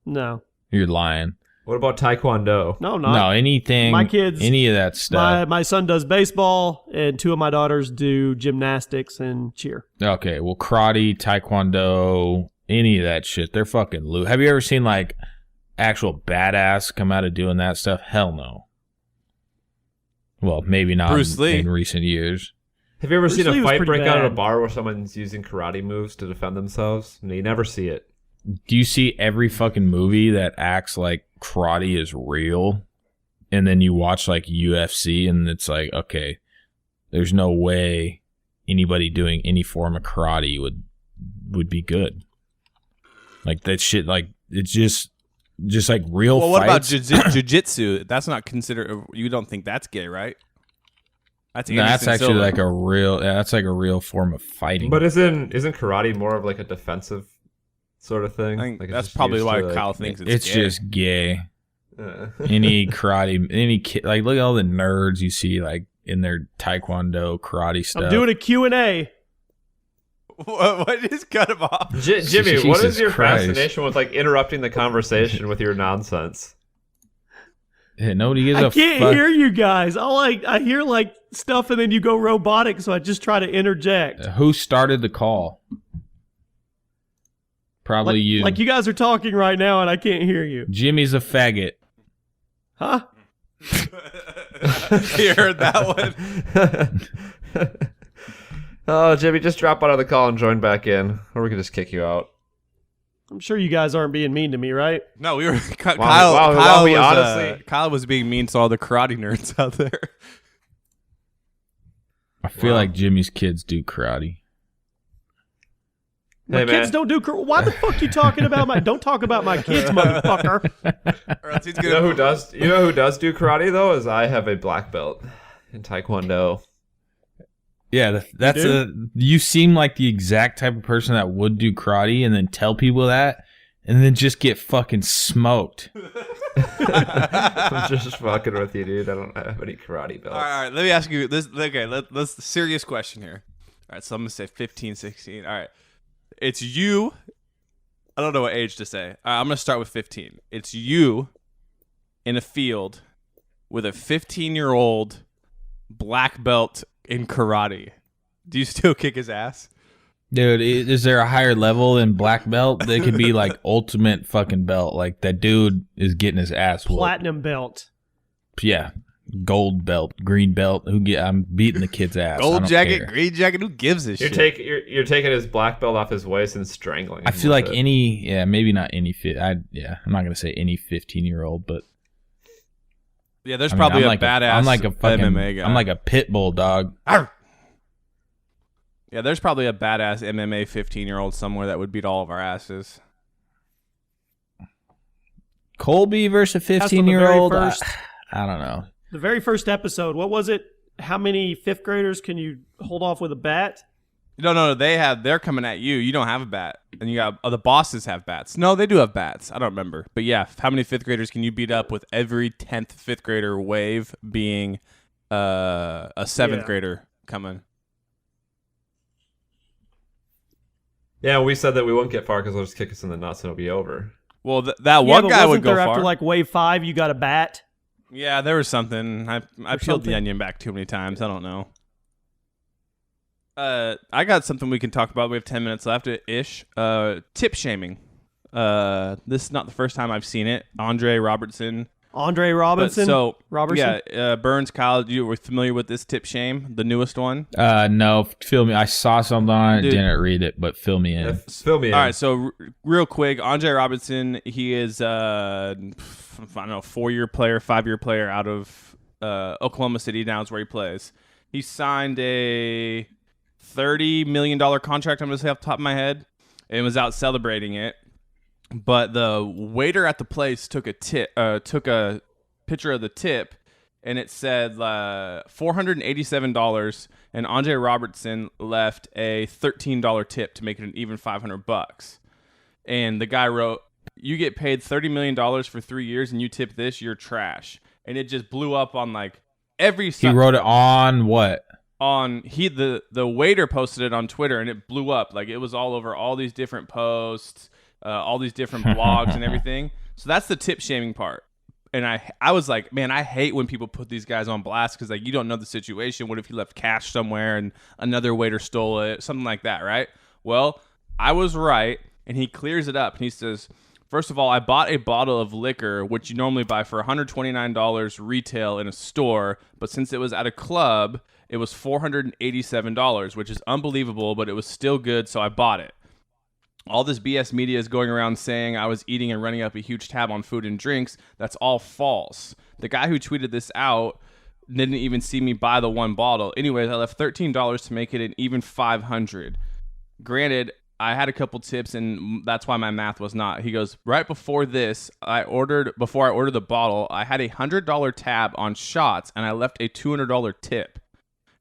Speaker 1: No.
Speaker 2: You're lying.
Speaker 4: What about taekwondo?
Speaker 1: No, not.
Speaker 2: No, anything.
Speaker 1: My kids-
Speaker 2: any of that stuff.
Speaker 1: My son does baseball, and 2 of my daughters do gymnastics and cheer.
Speaker 2: Okay, well, karate, taekwondo, any of that shit, they're fucking loose. Have you ever seen like actual badass come out of doing that stuff? Hell no. Well, maybe not
Speaker 3: Bruce Lee.
Speaker 2: in recent years.
Speaker 4: Have you ever
Speaker 1: Bruce
Speaker 4: seen
Speaker 1: Lee
Speaker 4: a
Speaker 1: was
Speaker 4: fight
Speaker 1: pretty
Speaker 4: break out at a
Speaker 1: bad.
Speaker 4: bar where someone's using karate moves to defend themselves? No, you never see it.
Speaker 2: Do you see every fucking movie that acts like karate is real? And then you watch like UFC and it's like, okay, there's no way anybody doing any form of karate would be good. Like that shit, like it's just like real
Speaker 3: Well, what about
Speaker 2: fights.
Speaker 3: jujitsu? That's not considered. You don't think that's gay, right? That's
Speaker 2: No, that's
Speaker 3: Anderson
Speaker 2: actually
Speaker 3: Silva.
Speaker 2: like a real. Yeah, that's like a real form of fighting.
Speaker 4: But isn't karate more of like a defensive sort of thing?
Speaker 3: I think
Speaker 4: Like, it's
Speaker 3: that's
Speaker 4: just
Speaker 3: probably
Speaker 4: used
Speaker 3: why
Speaker 4: to, like,
Speaker 3: Kyle thinks
Speaker 2: it's
Speaker 3: gay.
Speaker 2: just gay. Any karate, any kid, like look at all the nerds you see like in their taekwondo karate stuff.
Speaker 1: I'm doing a Q&A.
Speaker 3: What just cut him off?
Speaker 4: Jimmy, what is
Speaker 2: Jesus
Speaker 4: your
Speaker 2: Christ.
Speaker 4: fascination with like interrupting the conversation with your nonsense?
Speaker 2: Yeah, nobody gives
Speaker 1: I
Speaker 2: a
Speaker 1: can't
Speaker 2: fuck.
Speaker 1: hear you guys. I hear like stuff, and then you go robotic, so I just try to interject.
Speaker 2: Who started the call? Probably you.
Speaker 1: Like you guys are talking right now, and I can't hear you.
Speaker 2: Jimmy's a faggot.
Speaker 1: Huh?
Speaker 3: You heard that one?
Speaker 4: Oh, Jimmy, just drop out of the call and join back in, or we can just kick you out.
Speaker 1: I'm sure you guys aren't being mean to me, right?
Speaker 3: No, we were. Kyle,
Speaker 4: wow, we
Speaker 3: was,
Speaker 4: honestly-
Speaker 3: Kyle was being mean to all the karate nerds out there.
Speaker 2: I feel
Speaker 4: Wow.
Speaker 2: like Jimmy's kids do karate.
Speaker 1: My
Speaker 4: Hey,
Speaker 1: kids
Speaker 4: man.
Speaker 1: don't do. Why the fuck you talking about my? Don't talk about my kids, motherfucker.
Speaker 3: Or else he's
Speaker 4: You know who does? You know who does do karate though? Is I have a black belt in taekwondo.
Speaker 2: Yeah, that's you seem like the exact type of person that would do karate and then tell people that and then just get fucking smoked.
Speaker 4: I'm just fucking with you, dude. I don't have any karate belts.
Speaker 3: All right, let me ask you this. Okay, let's serious question here. All right, so I'm gonna say 15, 16. All right, it's you. I don't know what age to say. All right, I'm gonna start with 15. It's you in a field with a 15-year-old black belt in karate. Do you still kick his ass?
Speaker 2: Dude, is there a higher level than black belt? They could be like ultimate fucking belt. Like that dude is getting his ass whooped.
Speaker 1: Platinum belt.
Speaker 2: Yeah. Gold belt, green belt. I'm beating the kid's ass. I
Speaker 3: Gold
Speaker 2: don't
Speaker 3: jacket,
Speaker 2: care.
Speaker 3: green jacket. Who gives a
Speaker 4: You're
Speaker 3: shit?
Speaker 4: you're taking his black belt off his waist and strangling.
Speaker 2: I
Speaker 4: him
Speaker 2: feel
Speaker 4: with
Speaker 2: like
Speaker 4: it.
Speaker 2: maybe not any I'm not gonna say any 15-year-old, but
Speaker 3: Yeah, there's
Speaker 2: I mean,
Speaker 3: probably
Speaker 2: I'm
Speaker 3: a
Speaker 2: like
Speaker 3: badass
Speaker 2: I'm like a fucking,
Speaker 3: MMA guy.
Speaker 2: I'm like a pit bull dog.
Speaker 3: Arr! Yeah, there's probably a badass MMA 15-year-old somewhere that would beat all of our asses.
Speaker 2: Colby versus a
Speaker 1: That's from the very
Speaker 2: 15-year-old.
Speaker 1: first-
Speaker 2: I don't know.
Speaker 1: The very first episode. What was it? How many fifth graders can you hold off with a bat?
Speaker 3: No. They're coming at you. You don't have a bat, and you got the bosses have bats. No, they do have bats. I don't remember, but yeah, how many fifth graders can you beat up with every 10th fifth grader wave being a seventh grader coming?
Speaker 4: Yeah, we said that we wouldn't get far because they'll just kick us in the nuts and it'll be over.
Speaker 3: Well, that one guy would go
Speaker 1: there
Speaker 3: far.
Speaker 1: After like wave 5, you got a bat.
Speaker 3: Yeah, there was something. I peeled the onion back too many times. I don't know. I got something we can talk about. We have 10 minutes left ish. Tip shaming. This is not the first time I've seen it. Andre Robertson.
Speaker 1: Robertson.
Speaker 3: Yeah, Burns College. You were familiar with this tip shame, the newest one?
Speaker 2: No, fill me. I saw something on it, didn't read it, but fill me in.
Speaker 4: Fill me in.
Speaker 3: All right, so real quick, Andre Robertson. He is I don't know, 4-year player, 5-year player out of Oklahoma City. Now is where he plays. He signed a $30 million contract. I'm going to say off the top of my head, and was out celebrating it. But the waiter at the place took a picture of the tip, and it said $487, and Andre Robertson left a $13 tip to make it an even $500. And the guy wrote, "You get paid $30 million for 3 years, and you tip this, you're trash." And it just blew up on like every.
Speaker 2: He wrote it on what?
Speaker 3: The waiter posted it on Twitter, and it blew up. Like it was all over all these different posts. All these different blogs and everything. So that's the tip shaming part. And I was like, man, I hate when people put these guys on blast because like you don't know the situation. What if he left cash somewhere and another waiter stole it? Something like that, right? Well, I was right, and he clears it up. And he says, first of all, I bought a bottle of liquor, which you normally buy for $129 retail in a store. But since it was at a club, it was $487, which is unbelievable, but it was still good, so I bought it. All this BS media is going around saying I was eating and running up a huge tab on food and drinks. That's all false. The guy who tweeted this out didn't even see me buy the one bottle. Anyways, I left $13 to make it an even $500. Granted, I had a couple tips, and that's why my math was not. He goes, right before this, before I ordered the bottle, I had a $100 tab on shots, and I left a $200 tip.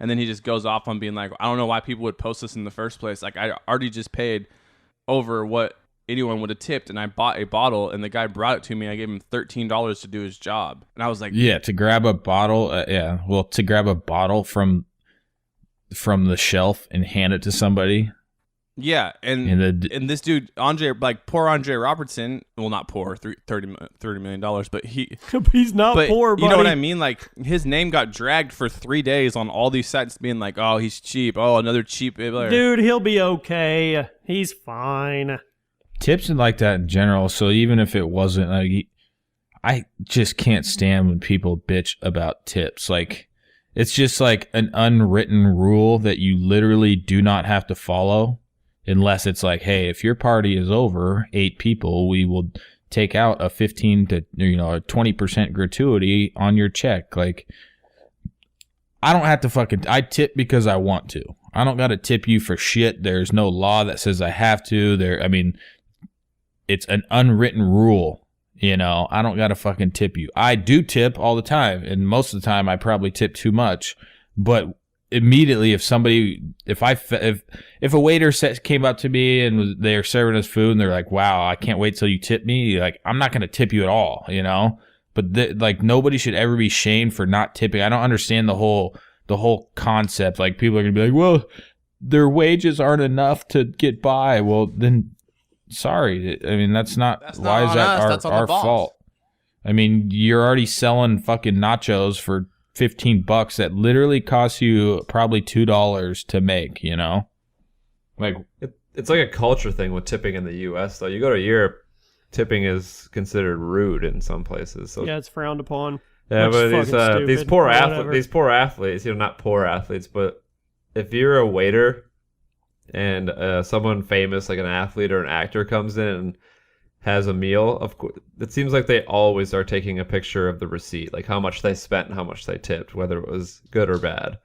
Speaker 3: And then he just goes off on being like, I don't know why people would post this in the first place. Like, I already just paid over what anyone would have tipped, and I bought a bottle, and the guy brought it to me. I gave him $13 to do his job, and I was like,
Speaker 2: yeah, to grab a bottle, to grab a bottle from the shelf and hand it to somebody.
Speaker 3: Yeah, and this dude, poor Andre Robertson, well, not poor, $30 million, but
Speaker 1: he's not poor, buddy.
Speaker 3: You know what I mean? Like, his name got dragged for 3 days on all these sites being like, oh, he's cheap. Oh, another cheap player.
Speaker 1: Dude, he'll be okay. He's fine.
Speaker 2: Tips and like that in general, so even if it wasn't, like, I just can't stand when people bitch about tips. Like, it's just like an unwritten rule that you literally do not have to follow. Unless it's like, hey, if your party is over 8 people, we will take out a 15 to a 20% gratuity on your check. Like, I don't have to I tip because I want to. I don't got to tip you for shit. There's no law that says I have to. It's an unwritten rule. I don't got to fucking tip you. I do tip all the time, and most of the time I probably tip too much, but immediately if a waiter came up to me and they're serving us food and they're like, wow, I can't wait till you tip me, like, I'm not going to tip you at all, but nobody should ever be shamed for not tipping. I don't understand the whole concept. Like, people are going to be like, well, their wages aren't enough to get by. Well, then sorry. That's not why is that our fault? You're already selling fucking nachos for $15 that literally costs you probably $2 to make, Like,
Speaker 4: it's like a culture thing with tipping in the U.S. though. You go to Europe, tipping is considered rude in some places. So
Speaker 1: yeah, it's frowned upon.
Speaker 4: Yeah, but these poor athletes, not poor athletes, but if you're a waiter and someone famous like an athlete or an actor comes in and has a meal, of course, it seems like they always are taking a picture of the receipt, like how much they spent and how much they tipped, whether it was good or bad.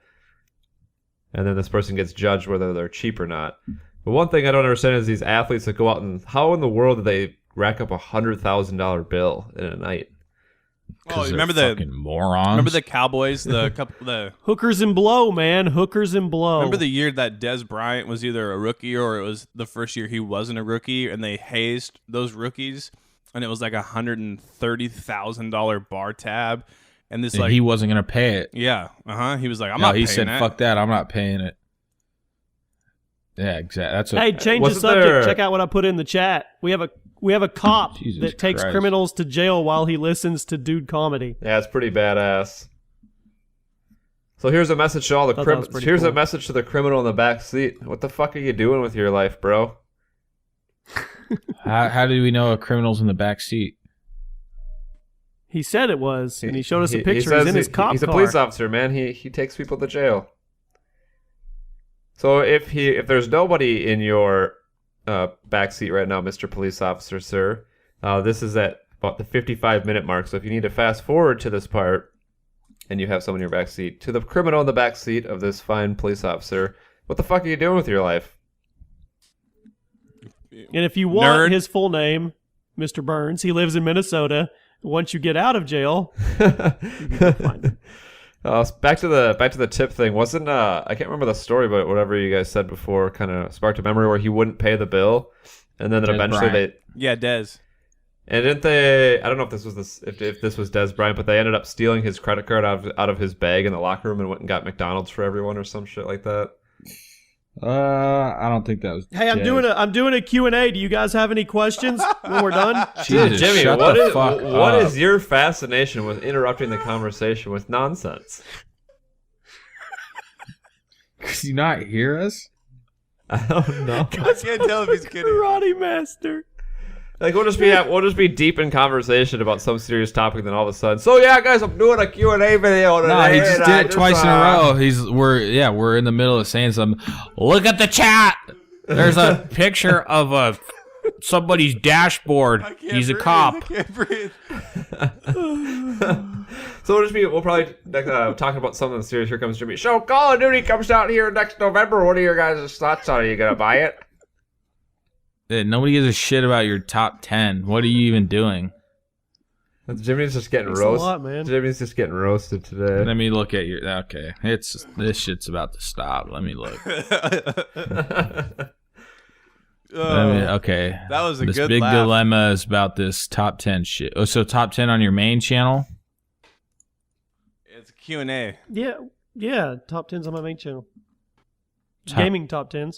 Speaker 4: And then this person gets judged whether they're cheap or not. But one thing I don't understand is these athletes that go out and how in the world do they rack up $100,000 bill in a night?
Speaker 3: Oh,
Speaker 2: remember the fucking morons?
Speaker 3: Remember the Cowboys? The
Speaker 1: hookers and blow, man. Hookers and blow.
Speaker 3: Remember the year that Des Bryant was either a rookie or it was the first year he wasn't a rookie, and they hazed those rookies, and it was like $130,000 bar tab, and this
Speaker 2: he wasn't gonna pay it.
Speaker 3: Yeah, He was like, I'm not paying it.
Speaker 2: He said, "Fuck that, I'm not paying it." Yeah, exactly. That's what.
Speaker 1: Hey, change the subject. Check out what I put in the chat. We have a cop that takes criminals to jail while he listens to DudeComedy.
Speaker 4: Yeah, it's pretty badass. So here's a message to all the criminals. Here's a message to the criminal in the back seat. What the fuck are you doing with your life, bro?
Speaker 2: How do we know a criminal's in the back seat?
Speaker 1: He said it was, and he showed us a picture. He's in his cop car.
Speaker 4: He's a police officer, man. He takes people to jail. So if there's nobody in your back seat right now, Mr. Police Officer, sir, this is at about the 55-minute mark. So if you need to fast forward to this part, and you have someone in your back seat, to the criminal in the back seat of this fine police officer, what the fuck are you doing with your life?
Speaker 1: And if you want his full name, Mr. Burns, he lives in Minnesota. Once you get out of jail, you can find him.
Speaker 4: Back to the tip thing. Wasn't I can't remember the story, but whatever you guys said before kind of sparked a memory where he wouldn't pay the bill, and then eventually
Speaker 3: Des.
Speaker 4: And didn't they? I don't know if this was if this was Des Bryant, but they ended up stealing his credit card out of his bag in the locker room and went and got McDonald's for everyone or some shit like that.
Speaker 2: I don't think that was.
Speaker 1: Hey, I'm doing a Q&A. Do you guys have any questions when we're done?
Speaker 2: Jesus,
Speaker 4: Jimmy,
Speaker 2: shut
Speaker 4: what
Speaker 2: the fuck
Speaker 4: what
Speaker 2: up.
Speaker 4: is your fascination with interrupting the conversation with nonsense?
Speaker 2: Could you not hear us?
Speaker 4: I don't know.
Speaker 3: I can't tell if he's kidding.
Speaker 1: Karate master.
Speaker 4: Like we'll just be deep in conversation about some serious topic, then all of a sudden, so yeah, guys, I'm doing a Q&A video today.
Speaker 2: No, he just did it twice in a row. We're in the middle of saying something. Look at the chat. There's a picture of somebody's dashboard. He's a cop.
Speaker 3: I can't breathe.
Speaker 4: So we'll probably talking about something serious. Here comes Jimmy. So Call of Duty comes out here next November. What are your guys' thoughts on it? Are you gonna buy it?
Speaker 2: Nobody gives a shit about your top 10. What are you even doing?
Speaker 4: Jimmy's just getting roasted. Jimmy's just getting roasted today.
Speaker 2: Let me look at your. Okay, this shit's about to stop. Let me look. Okay,
Speaker 3: that was a
Speaker 2: this
Speaker 3: good
Speaker 2: big
Speaker 3: laugh.
Speaker 2: dilemma is about this top 10 shit. Oh, so top 10 on your main channel?
Speaker 3: It's a Q&A.
Speaker 1: Yeah. Top 10s on my main channel. Gaming top 10s.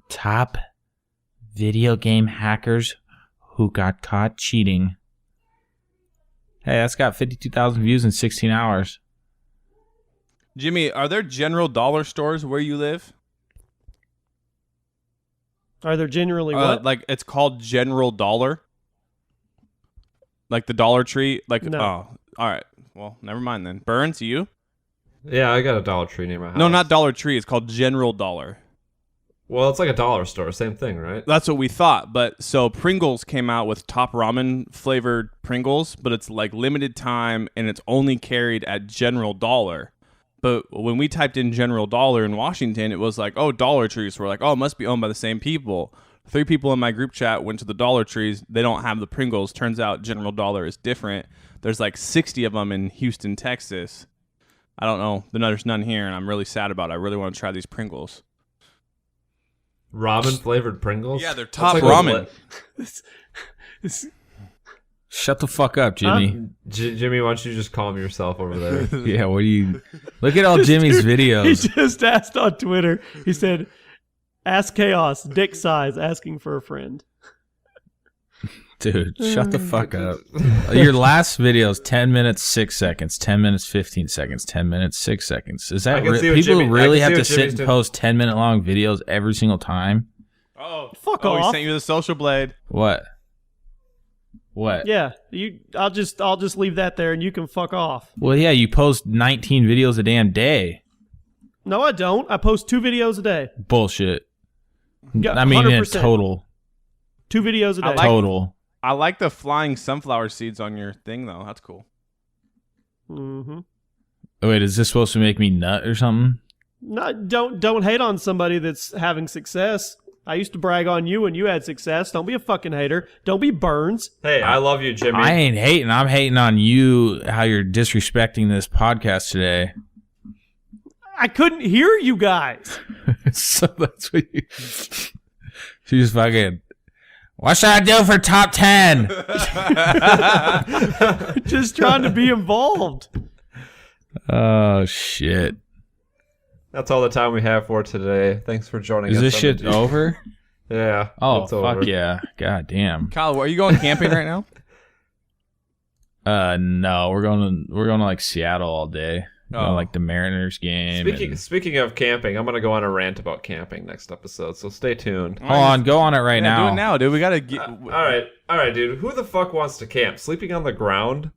Speaker 2: Top video game hackers who got caught cheating. Hey, that's got 52,000 views in 16 hours.
Speaker 3: Jimmy, are there general dollar stores where you live?
Speaker 1: Are there generally what?
Speaker 3: Like it's called General Dollar? Like the Dollar Tree? Like
Speaker 1: No.
Speaker 3: Oh, all right. Well, never mind then. Burns, you?
Speaker 4: Yeah, I got a Dollar Tree near my house.
Speaker 3: No, not Dollar Tree. It's called General Dollar.
Speaker 4: Well, it's like a dollar store. Same thing, right?
Speaker 3: That's what we thought. But so Pringles came out with top ramen flavored Pringles, but it's like limited time and it's only carried at General Dollar. But when we typed in General Dollar in Washington, it was like, oh, Dollar Trees. We're like, oh, it must be owned by the same people. 3 people in my group chat went to the Dollar Trees. They don't have the Pringles. Turns out General Dollar is different. There's like 60 of them in Houston, Texas. I don't know. There's none here, and I'm really sad about it. I really want to try these Pringles.
Speaker 4: Ramen flavored Pringles?
Speaker 3: Yeah, they're top ramen.
Speaker 2: Shut the fuck up, Jimmy.
Speaker 4: Jimmy, why don't you just calm yourself over there?
Speaker 2: Yeah, what do you... Look at all Jimmy's videos.
Speaker 1: He just asked on Twitter. He said, ask Chaos, dick size, asking for a friend.
Speaker 2: Dude, shut the fuck up. Your last video is 10 minutes, 6 seconds, 10 minutes, 15 seconds, 10 minutes, 6 seconds. Is that people really have to sit and post 10-minute long videos every single time?
Speaker 3: Oh,
Speaker 1: fuck off.
Speaker 3: He sent you the social blade.
Speaker 2: What?
Speaker 1: Yeah, I'll just leave that there and you can fuck off.
Speaker 2: Well, yeah, you post 19 videos a damn day.
Speaker 1: No, I don't. I post 2 videos a day.
Speaker 2: Bullshit.
Speaker 1: Yeah,
Speaker 2: I mean,
Speaker 1: 100%.
Speaker 2: in total.
Speaker 1: 2 videos a day.
Speaker 2: Total.
Speaker 3: I like the flying sunflower seeds on your thing, though. That's cool.
Speaker 1: Mm-hmm.
Speaker 2: Wait, is this supposed to make me nut or something?
Speaker 1: No, don't hate on somebody that's having success. I used to brag on you when you had success. Don't be a fucking hater. Don't be Burns.
Speaker 4: Hey, I love you, Jimmy.
Speaker 2: I ain't hating. I'm hating on you, how you're disrespecting this podcast today.
Speaker 1: I couldn't hear you guys.
Speaker 2: So that's what you... She's fucking... What should I do for top 10?
Speaker 1: Just trying to be involved.
Speaker 2: Oh, shit.
Speaker 4: That's all the time we have for today. Thanks for joining us.
Speaker 2: Is this shit over?
Speaker 4: Yeah.
Speaker 2: Oh,
Speaker 4: it's
Speaker 2: fuck
Speaker 4: over.
Speaker 2: yeah. God damn.
Speaker 3: Kyle, are you going camping right now?
Speaker 2: No, we're going to like Seattle all day. Like the Mariners game.
Speaker 4: Speaking of camping, I'm gonna go on a rant about camping next episode, so stay tuned.
Speaker 2: Hold on, go on it right now.
Speaker 3: Do it now, dude. We gotta get.
Speaker 4: All right, dude. Who the fuck wants to camp? Sleeping on the ground?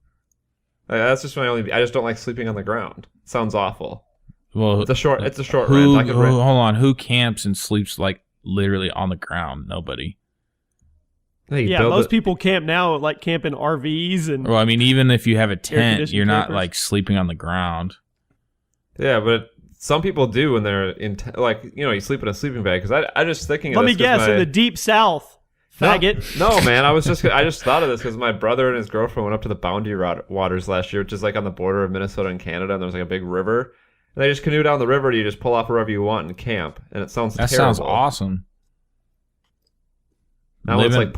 Speaker 4: That's just my only. I just don't like sleeping on the ground. Sounds awful.
Speaker 2: Well,
Speaker 4: it's a short rant. I could rant.
Speaker 2: Hold on, who camps and sleeps like literally on the ground? Nobody.
Speaker 1: Yeah, most people camp now, like camp in RVs and.
Speaker 2: Well, I mean, even if you have a tent, you're not
Speaker 1: campers.
Speaker 2: like sleeping on the ground.
Speaker 4: Yeah, but some people do when they're in, you sleep in a sleeping bag. Because I just thinking of
Speaker 1: Let
Speaker 4: this.
Speaker 1: me guess, in the deep south, faggot.
Speaker 4: No, man, I just thought of this because my brother and his girlfriend went up to the Boundary Waters last year, which is like on the border of Minnesota and Canada, and there's like a big river. And they just canoe down the river, and you just pull off wherever you want and camp. And it sounds terrible.
Speaker 2: Sounds awesome.
Speaker 4: Now it's like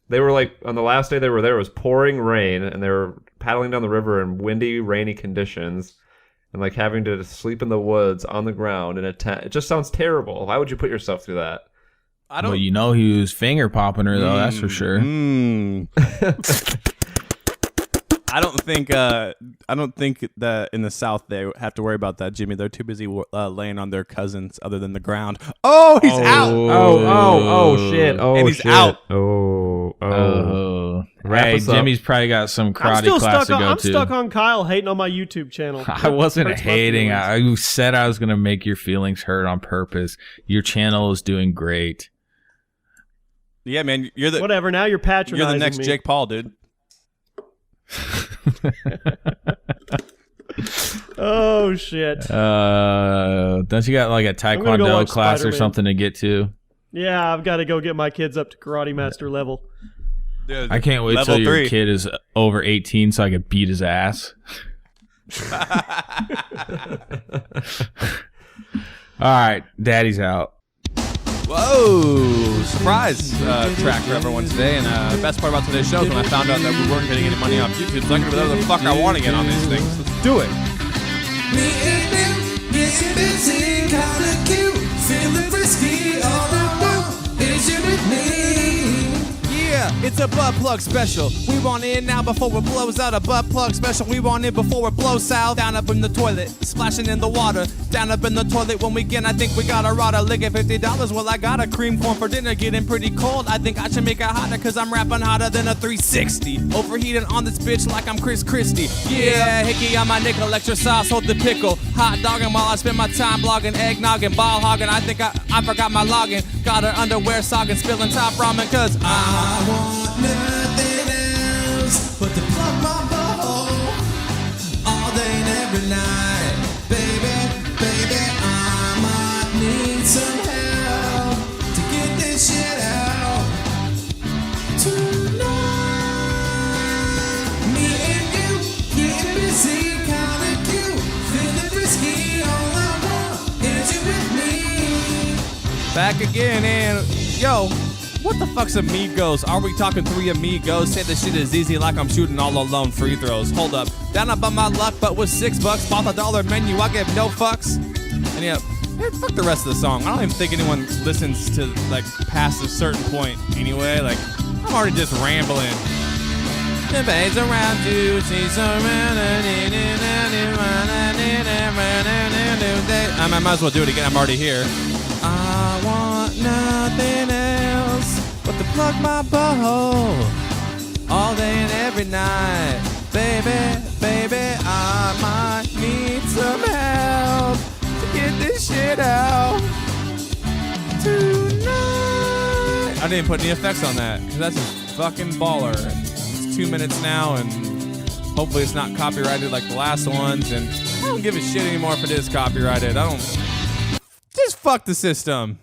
Speaker 4: they were like on the last day they were there, it was pouring rain, and they were paddling down the river in windy, rainy conditions. And like having to sleep in the woods on the ground in a tent. It just sounds terrible. Why would you put yourself through that?
Speaker 3: I don't.
Speaker 2: Well, he was finger popping her though. That's for sure.
Speaker 3: I don't think that in the South they have to worry about that, Jimmy. They're too busy laying on their cousins other than the ground. Oh, he's out.
Speaker 4: Oh, shit. Oh,
Speaker 3: and he's
Speaker 4: shit.
Speaker 3: out.
Speaker 2: Hey, Jimmy's probably got some karate class to go to.
Speaker 1: I'm stuck on Kyle hating on my YouTube channel.
Speaker 2: I wasn't hating. I said I was going to make your feelings hurt on purpose. Your channel is doing great.
Speaker 3: Yeah, man. You're the
Speaker 1: whatever. Now you're patronizing
Speaker 3: You're the next
Speaker 1: me.
Speaker 3: Jake Paul, dude.
Speaker 1: Oh shit.
Speaker 2: Don't you got like a taekwondo class
Speaker 1: Spider-Man.
Speaker 2: or something to get to?
Speaker 1: Yeah, I've got to go get my kids up to karate master level.
Speaker 3: Dude,
Speaker 2: I can't wait till your kid is over 18 so I can beat his ass. All right, Daddy's out.
Speaker 3: Whoa! Surprise track for everyone today. And the best part about today's show is when I found out that we weren't getting any money off YouTube, so I can do whatever the fuck I want to get on these things. Let's do it.
Speaker 5: Me and them getting busy, kinda cute, feeling frisky. All I want is you with me.
Speaker 3: Yeah, it's a butt plug special. We want in now before it blows out. A butt plug special. We want in before it blows out. Down up in the toilet, splashing in the water. Down up in the toilet when we get. I think we got a rod. Lick at $50. Well, I got a cream corn for dinner. Getting pretty cold. I think I should make it hotter because I'm rapping hotter than a 360. Overheating on this bitch like I'm Chris Christie. Yeah, hickey on my nickel. Extra sauce, hold the pickle. Hot dogging while I spend my time blogging, eggnogging, ball hogging. I think I forgot my login. Got her underwear sogging, spilling top ramen cause
Speaker 5: I want nothing else but to plug my butthole all day and every night. Baby, I might need some help to get this shit out tonight. Me and you getting busy, kinda cute, feeling frisky. All I want is you with me.
Speaker 3: back again and yo, what the fuck's amigos? Are we talking three amigos? Say this shit is easy like I'm shooting all alone free throws. Hold up, down up on my luck, but with $6, bought the $1 menu, I give no fucks. And yeah, fuck the rest of the song. I don't even think anyone listens to like past a certain point anyway. Like, I'm already just rambling. The bass around you, she's around. I might as well do it again. I'm already here. I want nothing else but to plug my butthole all day and every night. Baby, I might need some help to get this shit out tonight. I didn't put any effects on that because that's just fucking baller. It's 2 minutes now and hopefully it's not copyrighted like the last ones, and I don't give a shit anymore if it is copyrighted. Just fuck the system.